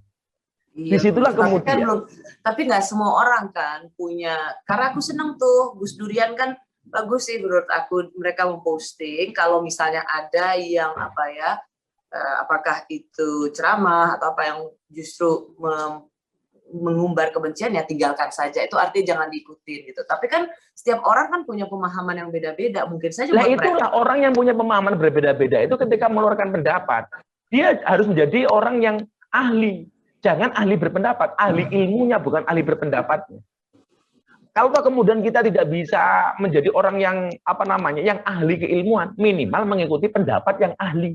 Iya, Disitulah kemudian. Tapi nggak semua orang kan punya. Karena aku seneng tuh Gus Durian kan bagus sih menurut aku, mereka memposting kalau misalnya ada yang apakah itu ceramah atau apa yang justru mengumbar kebencian, ya tinggalkan saja. Itu artinya jangan diikutin gitu. Tapi kan setiap orang kan punya pemahaman yang beda-beda. Mungkin saja Nah, itulah orang yang punya pemahaman berbeda-beda itu ketika mengeluarkan pendapat, dia harus menjadi orang yang ahli. Jangan ahli berpendapat, ahli ilmunya bukan ahli berpendapatnya. Kalau kemudian kita tidak bisa menjadi orang yang yang ahli keilmuan, minimal mengikuti pendapat yang ahli.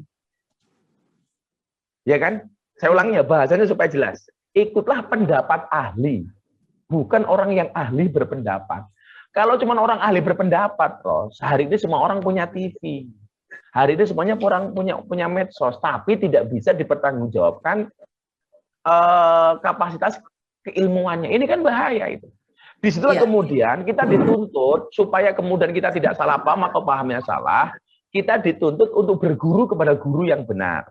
Ya kan? Saya ulangi ya bahasanya supaya jelas. Ikutlah pendapat ahli, bukan orang yang ahli berpendapat. Kalau cuma orang ahli berpendapat, Ros, hari ini semua orang punya TV. Hari ini semuanya orang punya medsos, tapi tidak bisa dipertanggungjawabkan kapasitas keilmuannya. Ini kan bahaya itu. Disitulah kemudian kita dituntut supaya kemudian kita tidak salah paham atau pahamnya salah. Kita dituntut untuk berguru kepada guru yang benar.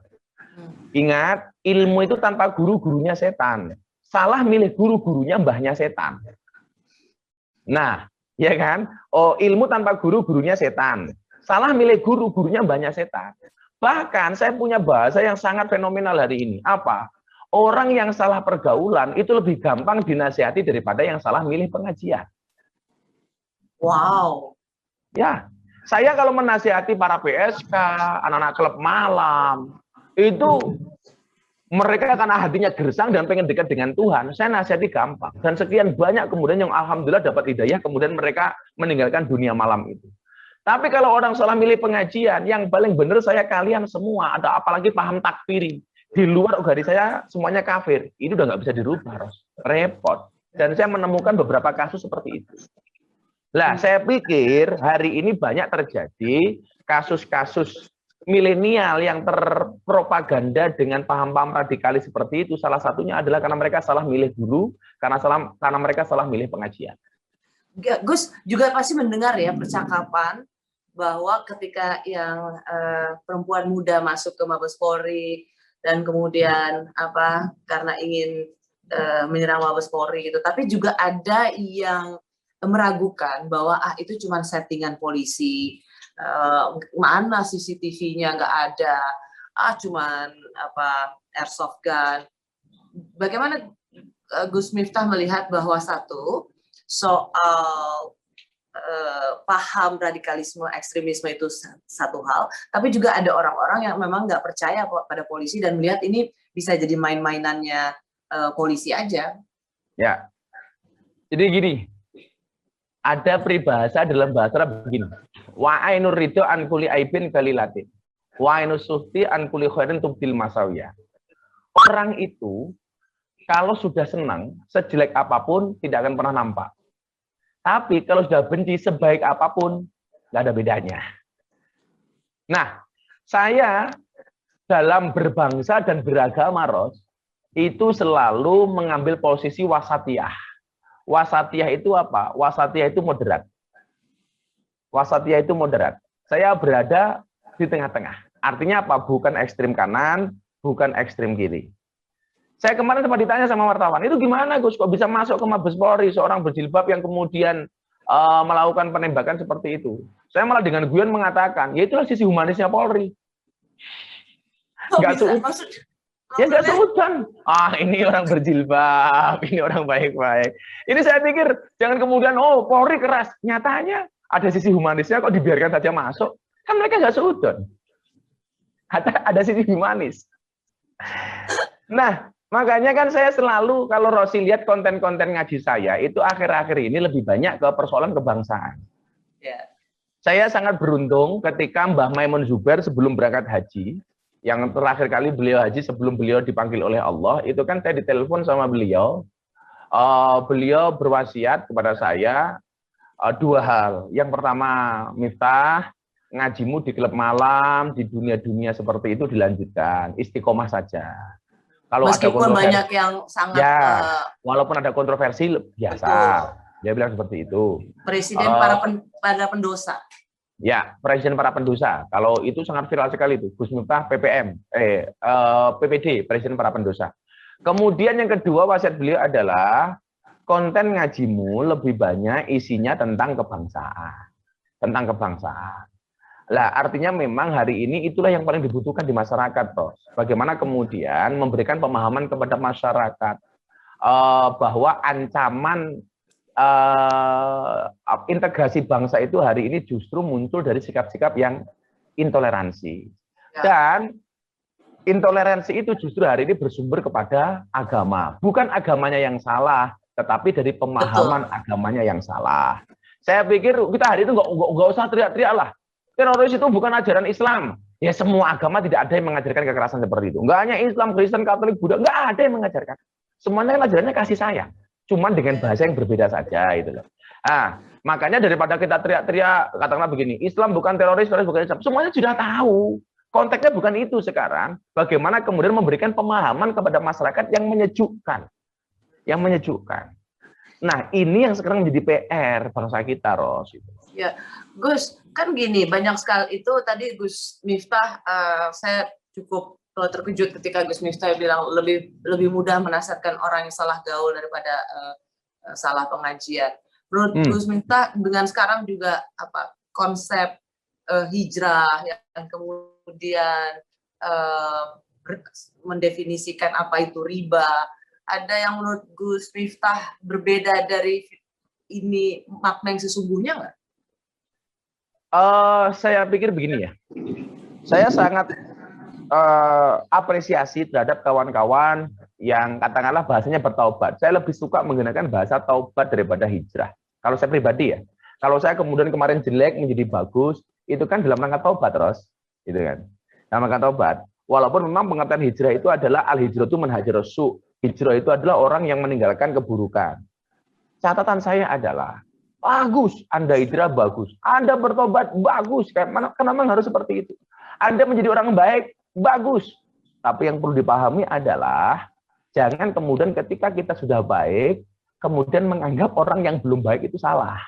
Ingat, ilmu itu tanpa guru, gurunya setan. Salah milih guru, gurunya mbahnya setan. Nah, ya kan? Oh, ilmu tanpa guru, gurunya setan. Salah milih guru, gurunya mbahnya setan. Bahkan saya punya bahasa yang sangat fenomenal hari ini. Apa? Orang yang salah pergaulan itu lebih gampang dinasihati daripada yang salah milih pengajian. Wow. Ya, saya kalau menasihati para PSK, anak-anak klub malam, itu mereka karena hatinya gersang dan pengen dekat dengan Tuhan, saya nasihati gampang. Dan sekian banyak kemudian yang alhamdulillah dapat hidayah, kemudian mereka meninggalkan dunia malam itu. Tapi kalau orang salah milih pengajian, yang paling benar saya kalian semua, ada apalagi paham takfiri. Di luar garis saya semuanya kafir. Itu udah nggak bisa dirubah, Ros. Repot. Dan saya menemukan beberapa kasus seperti itu. Lah, saya pikir hari ini banyak terjadi kasus-kasus milenial yang terpropaganda dengan paham-paham radikalis seperti itu. Salah satunya adalah karena mereka salah milih guru, karena mereka salah milih pengajian. Gus juga pasti mendengar ya percakapan bahwa ketika yang perempuan muda masuk ke Mabes Polri dan kemudian karena ingin menyerang Mabes Polri gitu, tapi juga ada yang meragukan bahwa itu cuma settingan polisi, mana CCTV-nya nggak ada, cuman airsoft gun. Bagaimana Gus Miftah melihat bahwa soal paham radikalisme, ekstremisme itu satu hal, tapi juga ada orang-orang yang memang nggak percaya pada polisi dan melihat ini bisa jadi main-mainannya polisi aja. Ya, jadi gini, ada peribahasa dalam bahasa Arab begini, wa ainur ridho an kulli aibin kalilatin, wa ainus suhti an kulli khairin tubdil masawiyah. Orang itu kalau sudah senang, sejelek apapun tidak akan pernah nampak. Tapi kalau sudah benci, sebaik apapun, nggak ada bedanya. Nah, saya dalam berbangsa dan beragama, Ros, itu selalu mengambil posisi wasatiyah. Wasatiyah itu apa? Wasatiyah itu moderat. Wasatiyah itu moderat. Saya berada di tengah-tengah. Artinya apa? Bukan ekstrem kanan, bukan ekstrem kiri. Saya kemarin sempat ditanya sama wartawan, itu gimana Gus, kok bisa masuk ke Mabes Polri, seorang berjilbab yang kemudian melakukan penembakan seperti itu. Saya malah dengan guyon mengatakan, ya itulah sisi humanisnya Polri. Nggak seudon. Ini orang berjilbab, ini orang baik-baik. Ini saya pikir, jangan kemudian, oh Polri keras. Nyatanya ada sisi humanisnya kok dibiarkan saja masuk. Kan mereka nggak seudon. Ada sisi humanis. Nah, makanya kan saya selalu, kalau Rosi lihat konten-konten ngaji saya, itu akhir-akhir ini lebih banyak ke persoalan kebangsaan. Ya. Saya sangat beruntung ketika Mbah Maimun Zubair sebelum berangkat haji, yang terakhir kali beliau haji sebelum beliau dipanggil oleh Allah, itu kan saya ditelepon sama beliau. Beliau berwasiat kepada saya dua hal. Yang pertama, Miftah, ngajimu di klub malam, di dunia-dunia seperti itu dilanjutkan, istiqomah saja. Kalau meskipun ada banyak yang sangat walaupun ada kontroversi biasa, betul. Dia bilang seperti itu. Presiden para pendosa. Ya, presiden para pendosa. Kalau itu sangat viral sekali itu, Gus Miftah PPD, presiden para pendosa. Kemudian yang kedua wasiat beliau adalah konten ngajimu lebih banyak isinya tentang kebangsaan, Lah, artinya memang hari ini itulah yang paling dibutuhkan di masyarakat, toh. Bagaimana kemudian memberikan pemahaman kepada masyarakat bahwa ancaman integrasi bangsa itu hari ini justru muncul dari sikap-sikap yang intoleransi. Dan intoleransi itu justru hari ini bersumber kepada agama. Bukan agamanya yang salah, tetapi dari pemahaman agamanya yang salah. Saya pikir kita hari itu nggak usah teriak-teriak lah. Teroris itu bukan ajaran Islam. Ya semua agama tidak ada yang mengajarkan kekerasan seperti itu. Nggak hanya Islam, Kristen, Katolik, Buddha, nggak ada yang mengajarkan. Semuanya kan ajarannya kasih sayang. Cuman dengan bahasa yang berbeda saja itu loh. Makanya daripada kita teriak-teriak, katakanlah begini, Islam bukan teroris bukan Islam. Semuanya sudah tahu. Konteksnya bukan itu sekarang. Bagaimana kemudian memberikan pemahaman kepada masyarakat yang menyejukkan. Nah, ini yang sekarang menjadi PR bangsa kita, Ros. Ya, Gus, kan gini, banyak sekali itu tadi Gus Miftah, saya cukup terkejut ketika Gus Miftah bilang lebih mudah menasihatkan orang yang salah gaul daripada salah pengajian. Menurut Gus Miftah dengan sekarang juga konsep hijrah yang kemudian mendefinisikan apa itu riba, ada yang menurut Gus Miftah berbeda dari ini makna yang sesungguhnya nggak? Saya pikir begini ya, saya sangat apresiasi terhadap kawan-kawan yang katakanlah bahasanya bertaubat. Saya lebih suka menggunakan bahasa taubat daripada hijrah. Kalau saya pribadi ya, kalau saya kemudian kemarin jelek menjadi bagus, itu kan dalam rangka taubat, Ros, gitu kan? Dalam rangka taubat. Walaupun memang pengertian hijrah itu adalah al-hijratu man hajarus su. Hijrah itu adalah orang yang meninggalkan keburukan. Catatan saya adalah bagus, Anda hijrah bagus, Anda bertobat bagus. Kenapa harus seperti itu? Anda menjadi orang baik bagus. Tapi yang perlu dipahami adalah jangan kemudian ketika kita sudah baik, kemudian menganggap orang yang belum baik itu salah.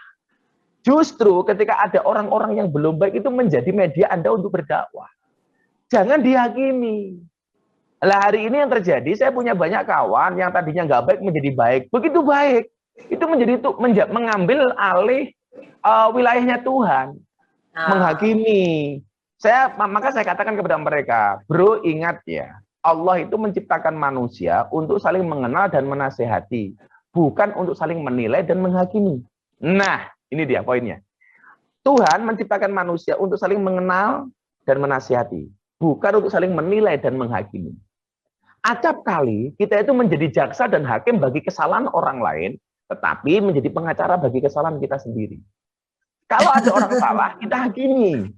Justru ketika ada orang-orang yang belum baik itu menjadi media Anda untuk berdakwah. Jangan dihakimi. Lah hari ini yang terjadi, saya punya banyak kawan yang tadinya nggak baik menjadi baik. Begitu baik. Itu mengambil alih wilayahnya Tuhan, menghakimi. Maka saya katakan kepada mereka, bro, ingat ya, Allah itu menciptakan manusia untuk saling mengenal dan menasehati, bukan untuk saling menilai dan menghakimi. Nah, ini dia poinnya. Tuhan menciptakan manusia untuk saling mengenal dan menasehati, bukan untuk saling menilai dan menghakimi. Acap kali kita itu menjadi jaksa dan hakim bagi kesalahan orang lain, tetapi menjadi pengacara bagi kesalahan kita sendiri. Kalau ada orang salah, kita hakimi.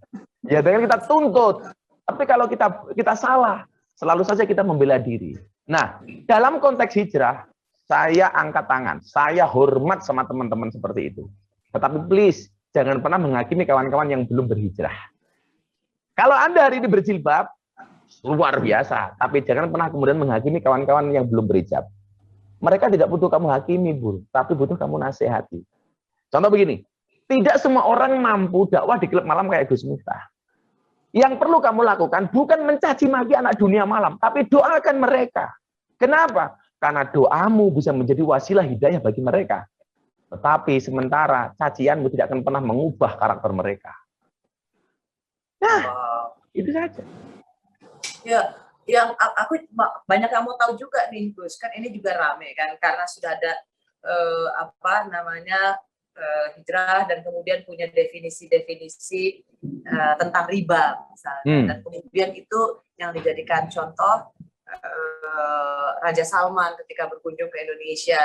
Ya, dengan kita tuntut. Tapi kalau kita salah, selalu saja kita membela diri. Nah, dalam konteks hijrah, saya angkat tangan. Saya hormat sama teman-teman seperti itu. Tetapi please, jangan pernah menghakimi kawan-kawan yang belum berhijrah. Kalau Anda hari ini berjilbab, luar biasa. Tapi jangan pernah kemudian menghakimi kawan-kawan yang belum berhijab. Mereka tidak butuh kamu hakimi, Bu, tapi butuh kamu nasihati. Contoh begini, Tidak semua orang mampu dakwah di klub malam kayak Gus Miftah. Yang perlu kamu lakukan bukan mencaci maki anak dunia malam, tapi doakan mereka. Kenapa? Karena doamu bisa menjadi wasilah hidayah bagi mereka. Tetapi sementara cacianmu tidak akan pernah mengubah karakter mereka. Nah, itu saja. Ya, yang aku banyak kamu tahu juga nih Gus, kan ini juga rame kan karena sudah ada hijrah dan kemudian punya definisi-definisi tentang riba misalnya. Dan kemudian itu yang dijadikan contoh Raja Salman ketika berkunjung ke Indonesia,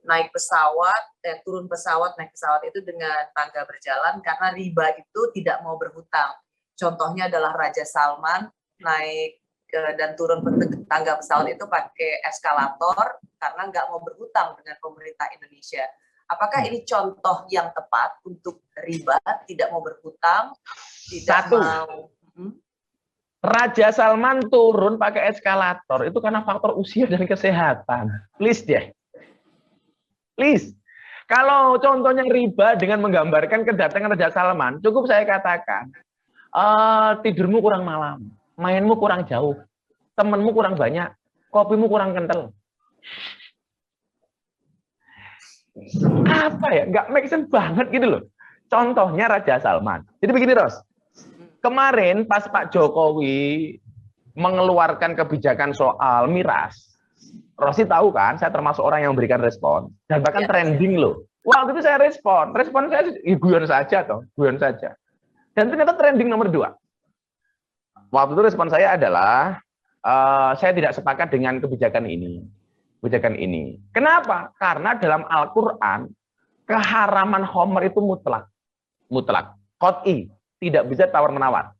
naik pesawat, turun pesawat, naik pesawat itu dengan tangga berjalan karena riba itu tidak mau berhutang. Contohnya adalah Raja Salman naik dan turun tangga pesawat itu pakai eskalator karena nggak mau berhutang dengan pemerintah Indonesia. Apakah ini contoh yang tepat untuk riba, tidak mau berhutang, tidak mau... Raja Salman turun pakai eskalator itu karena faktor usia dan kesehatan. Please deh. Please. Kalau contohnya riba dengan menggambarkan kedatangan Raja Salman, cukup saya katakan, tidurmu kurang malam, mainmu kurang jauh, temenmu kurang banyak, kopimu kurang kental. Apa ya? Nggak make sense banget gitu loh. Contohnya Raja Salman. Jadi begini, Ros. Kemarin pas Pak Jokowi mengeluarkan kebijakan soal miras, Rosi tahu kan, saya termasuk orang yang memberikan respon. Dan bahkan trending loh. Waktu itu saya respon saya guyon saja toh, guyon saja. Dan ternyata trending nomor 2. Waktu itu respon saya adalah, saya tidak sepakat dengan kebijakan ini. Kenapa? Karena dalam Al-Quran, keharaman homer itu mutlak. Qot'i, tidak bisa tawar-menawar.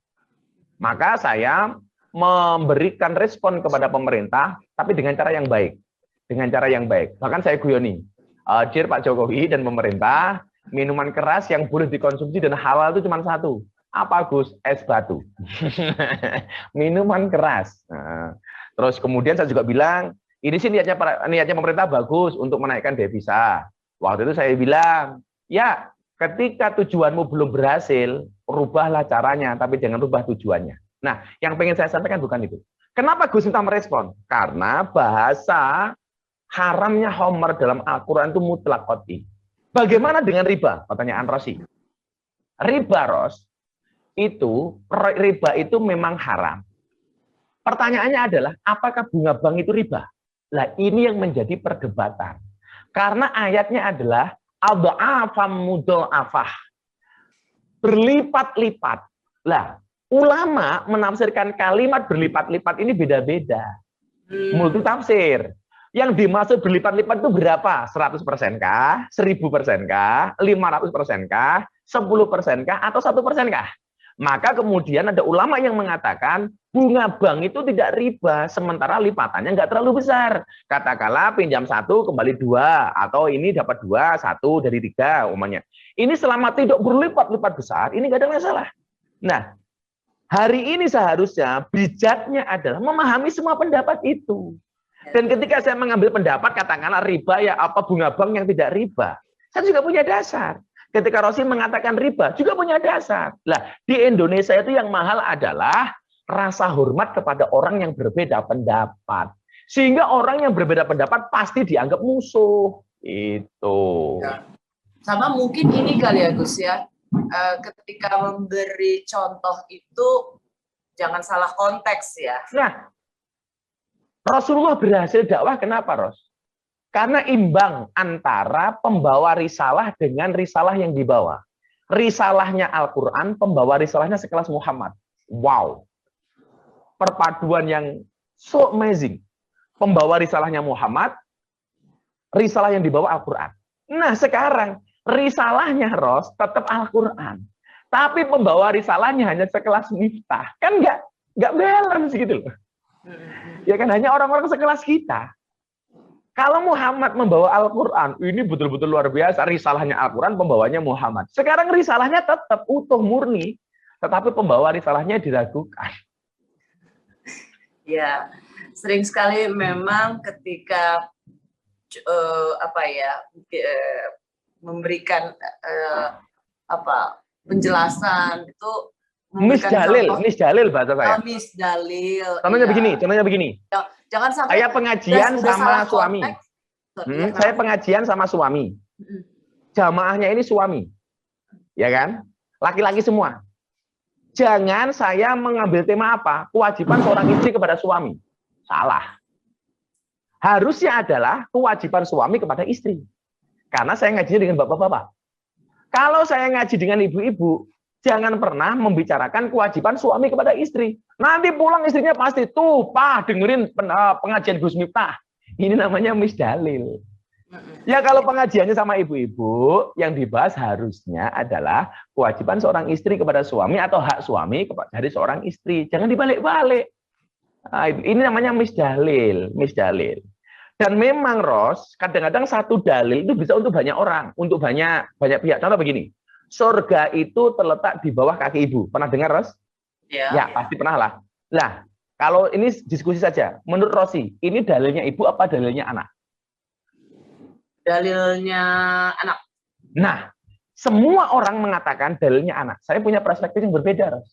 Maka saya memberikan respon kepada pemerintah, tapi dengan cara yang baik. Bahkan saya guyoni, dear Pak Jokowi dan pemerintah, minuman keras yang boleh dikonsumsi dan halal itu cuma satu. Apa, Gus? Es batu. Minuman keras. Nah, terus kemudian saya juga bilang, ini sih niatnya pemerintah bagus untuk menaikkan devisa. Waktu itu saya bilang, ya ketika tujuanmu belum berhasil, rubahlah caranya, tapi jangan rubah tujuannya. Nah, yang pengen saya sampaikan bukan itu. Kenapa Gus Miftah merespon? Karena bahasa haramnya homer dalam Al-Quran itu mutlak qot'i. Bagaimana dengan riba? Pertanyaan Rosi. Riba itu memang haram. Pertanyaannya adalah, apakah bunga bank itu riba? Nah, ini yang menjadi perdebatan. Karena ayatnya adalah adha'afam mudha'afah. Berlipat-lipat. Lah, ulama menafsirkan kalimat berlipat-lipat ini beda-beda. Multi tafsir. Yang dimaksud berlipat-lipat itu berapa? 100% kah? 1000% kah? 500% kah? 10% kah? Atau 1% kah? Maka kemudian ada ulama yang mengatakan bunga bank itu tidak riba, sementara lipatannya nggak terlalu besar. Katakanlah pinjam 1 kembali 2, atau ini dapat 2, 1 dari 3 umpamanya. Ini selama tidak berlipat-lipat besar, ini nggak ada masalah. Nah, hari ini seharusnya bijaknya adalah memahami semua pendapat itu. Dan ketika saya mengambil pendapat, katakanlah riba ya apa bunga bank yang tidak riba, saya juga punya dasar. Ketika Rosi mengatakan riba, juga punya dasar. Lah, di Indonesia itu yang mahal adalah rasa hormat kepada orang yang berbeda pendapat. Sehingga orang yang berbeda pendapat pasti dianggap musuh. Itu. Ya. Sama mungkin ini kali ya Gus ya, ketika memberi contoh itu jangan salah konteks ya. Nah, Rasulullah berhasil dakwah kenapa, Ros? Karena imbang antara pembawa risalah dengan risalah yang dibawa. Risalahnya Al-Quran, pembawa risalahnya sekelas Muhammad. Wow. Perpaduan yang so amazing. Pembawa risalahnya Muhammad, risalah yang dibawa Al-Quran. Nah sekarang, risalahnya Ros tetap Al-Quran. Tapi pembawa risalahnya hanya sekelas Miftah. Kan nggak balance gitu loh. Ya kan, hanya orang-orang sekelas kita. Kalau Muhammad membawa Al-Quran, ini betul-betul luar biasa. Risalahnya Al-Quran, pembawanya Muhammad. Sekarang risalahnya tetap utuh murni, tetapi pembawa risalahnya diragukan. Ya, sering sekali memang ketika memberikan penjelasan itu memberikan contoh. Misdalil bahasa saya. Misdalil. Contohnya begini. Jangan sampai Saya pengajian udah sama salah suami. konteks. Saya pengajian sama suami. Jamaahnya ini suami. Ya kan? Laki-laki semua. Jangan saya mengambil tema apa? Kewajiban seorang istri kepada suami. Salah. Harusnya adalah kewajiban suami kepada istri. Karena saya ngajinya dengan bapak-bapak. Kalau saya ngaji dengan ibu-ibu, jangan pernah membicarakan kewajiban suami kepada istri. Nanti pulang istrinya pasti, tuh, Pak, dengerin pengajian Gus Miftah. Ini namanya misdalil. Ya kalau pengajiannya sama ibu-ibu, yang dibahas harusnya adalah kewajiban seorang istri kepada suami atau hak suami dari seorang istri. Jangan dibalik-balik. Nah, ini namanya misdalil. Dan memang, Ros, kadang-kadang satu dalil itu bisa untuk banyak orang, untuk banyak pihak. Contoh begini, surga itu terletak di bawah kaki ibu. Pernah dengar, Ros? Ya, pasti pernah lah. Nah, kalau ini diskusi saja, menurut Rosi, ini dalilnya ibu apa dalilnya anak? Dalilnya anak. Nah, semua orang mengatakan dalilnya anak. Saya punya perspektif yang berbeda, Ros.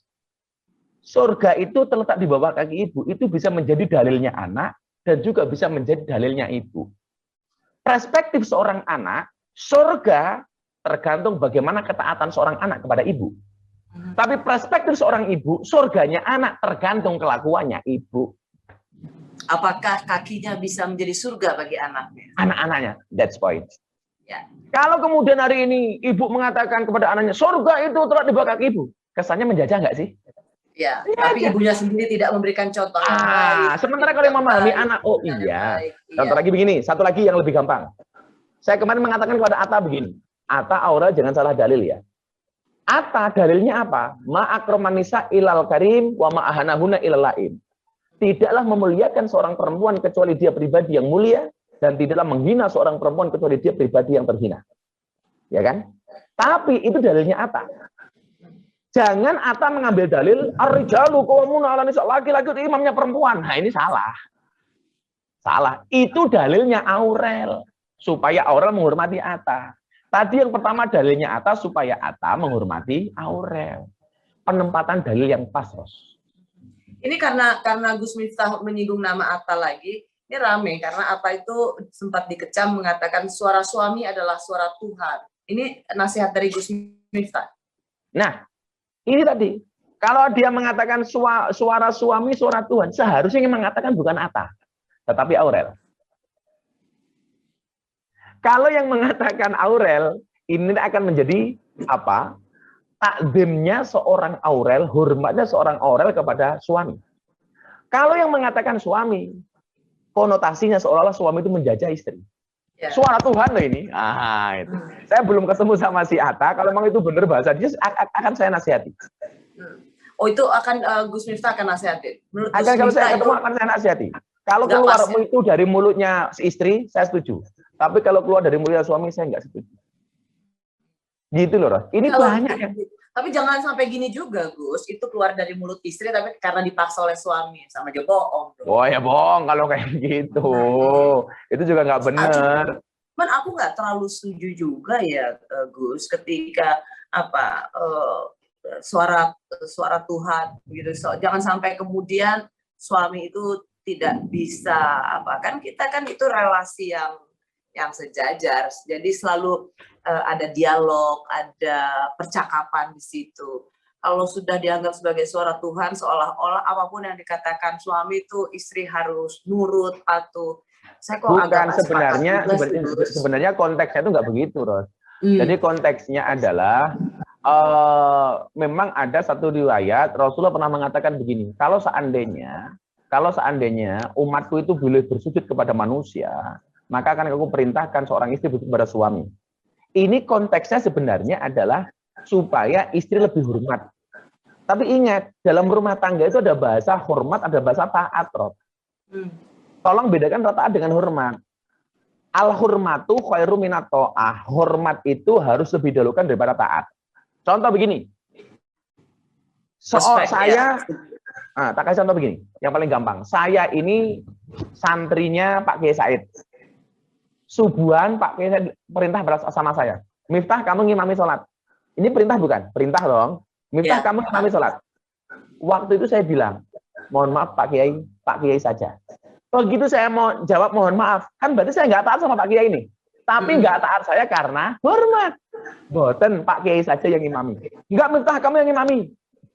Surga itu terletak di bawah kaki ibu, itu bisa menjadi dalilnya anak, dan juga bisa menjadi dalilnya ibu. Perspektif seorang anak, surga tergantung bagaimana ketaatan seorang anak kepada ibu. Tapi perspektif seorang ibu, surganya anak tergantung kelakuannya ibu. Apakah kakinya bisa menjadi surga bagi anaknya? Anak-anaknya, that's point. Ya. Kalau kemudian hari ini ibu mengatakan kepada anaknya, surga itu terletak di bawah kaki ibu, kesannya menjajah nggak sih? Ya, tapi ibunya sendiri tidak memberikan contoh yang baik. Sementara kalau yang memahami anak, oh iya. Contoh lagi begini, satu lagi yang lebih gampang. Saya kemarin mengatakan kepada Atta begini, Atta, Aura, jangan salah dalil ya. Atta dalilnya apa? Ma'akromanisa ilal karim wa ma'ahanahuna ilal laim. Tidaklah memuliakan seorang perempuan kecuali dia pribadi yang mulia, dan tidaklah menghina seorang perempuan kecuali dia pribadi yang terhina. Ya kan? Tapi itu dalilnya Atta. Jangan Atta mengambil dalil ar-rijalu qawwamuna 'alan nisa, laki-laki itu imamnya perempuan. Nah, ini salah. Salah. Itu dalilnya Aurel, supaya Aurel menghormati Atta. Tadi yang pertama dalilnya Atta supaya Atta menghormati Aurel. Penempatan dalil yang pas, Ros. Ini karena Gus Miftah menyinggung nama Atta lagi, ini rame karena Atta itu sempat dikecam mengatakan suara suami adalah suara Tuhan. Ini nasihat dari Gus Miftah. Nah, ini tadi, kalau dia mengatakan suara suami, suara Tuhan, seharusnya yang mengatakan bukan Atta, tetapi Aurel. Kalau yang mengatakan Aurel, ini akan menjadi apa? Takdimnya seorang Aurel, hormatnya seorang Aurel kepada suami. Kalau yang mengatakan suami, konotasinya seolah-olah suami itu menjajah istri. Ya. Suara Tuhan loh ini. Itu. Saya belum ketemu sama si Atta. Kalau memang itu benar bahasa dia, akan saya nasihati. Oh, itu akan Gus Miftah akan nasihati. Kalau saya ketemu akan saya nasihati. Kalau keluar itu dari mulutnya si istri, saya setuju. Tapi kalau keluar dari mulutnya suami, saya nggak setuju. Gitu loh, Ros. Ini banyak yang... Tapi jangan sampai gini juga, Gus. Itu keluar dari mulut istri, tapi karena dipaksa oleh suami. Sama aja bohong. Oh ya bohong kalau kayak gitu. Itu juga nggak benar. Cuman aku nggak terlalu setuju juga ya, Gus, ketika suara Tuhan gitu. Jangan sampai kemudian suami itu tidak bisa kan kita kan itu relasi yang sejajar. Jadi selalu ada dialog, ada percakapan di situ. Kalau sudah dianggap sebagai suara Tuhan, seolah-olah apapun yang dikatakan suami itu istri harus nurut, patuh. Saya kok bukan sebenarnya konteksnya itu nggak begitu, Ros. Jadi konteksnya adalah memang ada satu riwayat Rasulullah pernah mengatakan begini, kalau seandainya umatku itu boleh bersujud kepada manusia, maka akan aku perintahkan seorang istri bersujud kepada suami. Ini konteksnya sebenarnya adalah supaya istri lebih hormat. Tapi ingat, dalam rumah tangga itu ada bahasa hormat, ada bahasa taat, Rob. Tolong bedakan taat dengan hormat. Al-hurmatu khairu minat ta'ah. Hormat itu harus lebih dahulukan daripada taat. Contoh begini. Tak kasih contoh begini, yang paling gampang. Saya ini santrinya Pak Kiai Said. Subuhan Pak Kiai perintah sama saya, Miftah kamu ngimami sholat. Ini perintah bukan? Perintah dong. Miftah, Ya. kamu imami sholat. Waktu itu saya bilang, mohon maaf Pak Kiai saja. Begitu saya mau jawab mohon maaf, kan berarti saya nggak taat sama Pak Kiai ini. Tapi nggak taat saya karena hormat. Boten, Pak Kiai saja yang imami. Nggak, Miftah, kamu yang imami.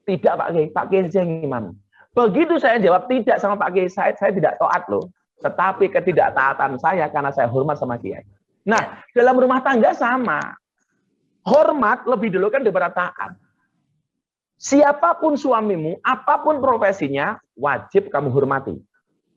Tidak Pak Kiai saja yang imami. Begitu saya jawab tidak sama Pak Kiai, saya tidak taat loh. Tetapi ketidaktaatan saya karena saya hormat sama Kiai. Nah, dalam rumah tangga sama. Hormat lebih dulu kan daripada taat. Siapapun suamimu, apapun profesinya, wajib kamu hormati.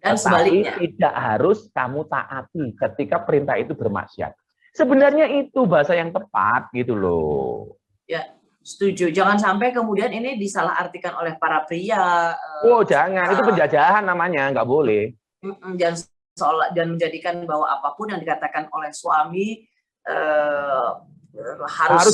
Dan Tetapi sebaliknya. tidak harus kamu taati ketika perintah itu bermaksiat. Sebenarnya itu bahasa yang tepat gitu loh. Ya, setuju. Jangan sampai kemudian ini disalahartikan oleh para pria. Oh jangan, itu penjajahan namanya, nggak boleh. Dan menjadikan bahwa apapun yang dikatakan oleh suami harus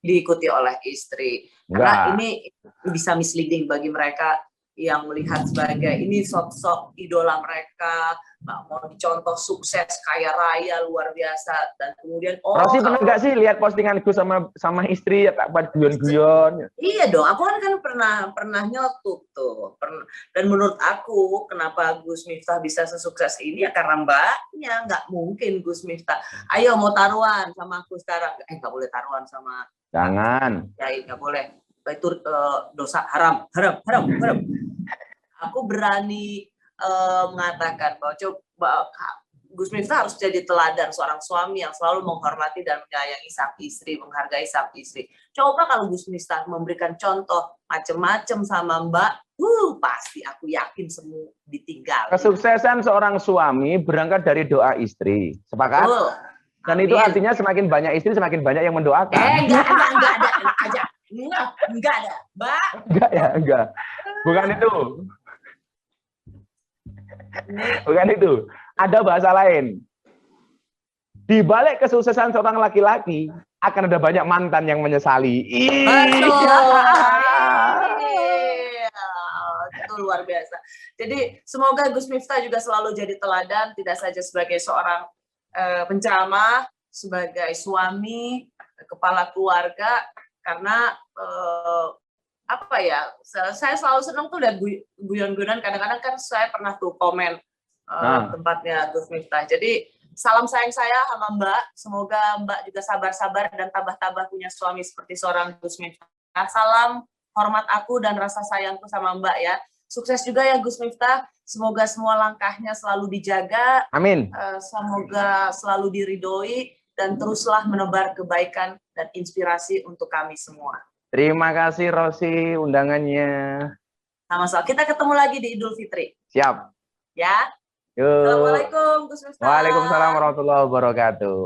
diikuti oleh istri. Karena ini bisa misleading bagi mereka yang melihat sebagai ini sosok idola mereka, mau dicontoh sukses kaya raya luar biasa, dan kemudian Rosi pernah nggak sih lihat postinganku sama istri ya Pak guyon-guyon? Iya dong, aku kan pernah nyetup tuh. Dan menurut aku kenapa Gus Miftah bisa sesukses ini ya karena mbaknya. Nggak mungkin Gus Miftah, ayo mau taruhan sama aku sekarang, nggak boleh taruhan sama. Jangan. Ya nggak boleh, itu dosa, haram. Aku berani mengatakan bahwa Gus Miftah harus jadi teladan seorang suami yang selalu menghormati dan menyayangi sang istri, menghargai sang istri. Coba kalau Gus Miftah memberikan contoh macem-macem sama Mbak, pasti aku yakin semua ditinggal. Kesuksesan seorang suami berangkat dari doa istri. Sepakat? Dan itu artinya semakin banyak istri, semakin banyak yang mendoakan. Enggak ada, enak aja. Enggak ada, Mbak. Enggak. Bukan itu. Bukan itu. Ada bahasa lain. Di balik kesuksesan seorang laki-laki akan ada banyak mantan yang menyesali. Itu luar biasa. Jadi semoga Gus Miftah juga selalu jadi teladan, tidak saja sebagai seorang penceramah, sebagai suami, kepala keluarga, karena saya selalu senang tuh lihat guyon-guyonan. Kadang-kadang kan saya pernah tuh komen tempatnya Gus Miftah. Jadi salam sayang saya sama Mbak, semoga Mbak juga sabar-sabar dan tabah-tabah punya suami seperti seorang Gus Miftah. Salam hormat aku dan rasa sayangku sama Mbak ya. Sukses juga ya Gus Miftah. Semoga semua langkahnya selalu dijaga. Amin. Semoga selalu diridhoi dan teruslah menebar kebaikan dan inspirasi untuk kami semua. Terima kasih Rosi undangannya. Sama-sama. Kita ketemu lagi di Idul Fitri. Siap. Ya. Yuk. Assalamualaikum Gus Miftah. Waalaikumsalam warahmatullahi wabarakatuh.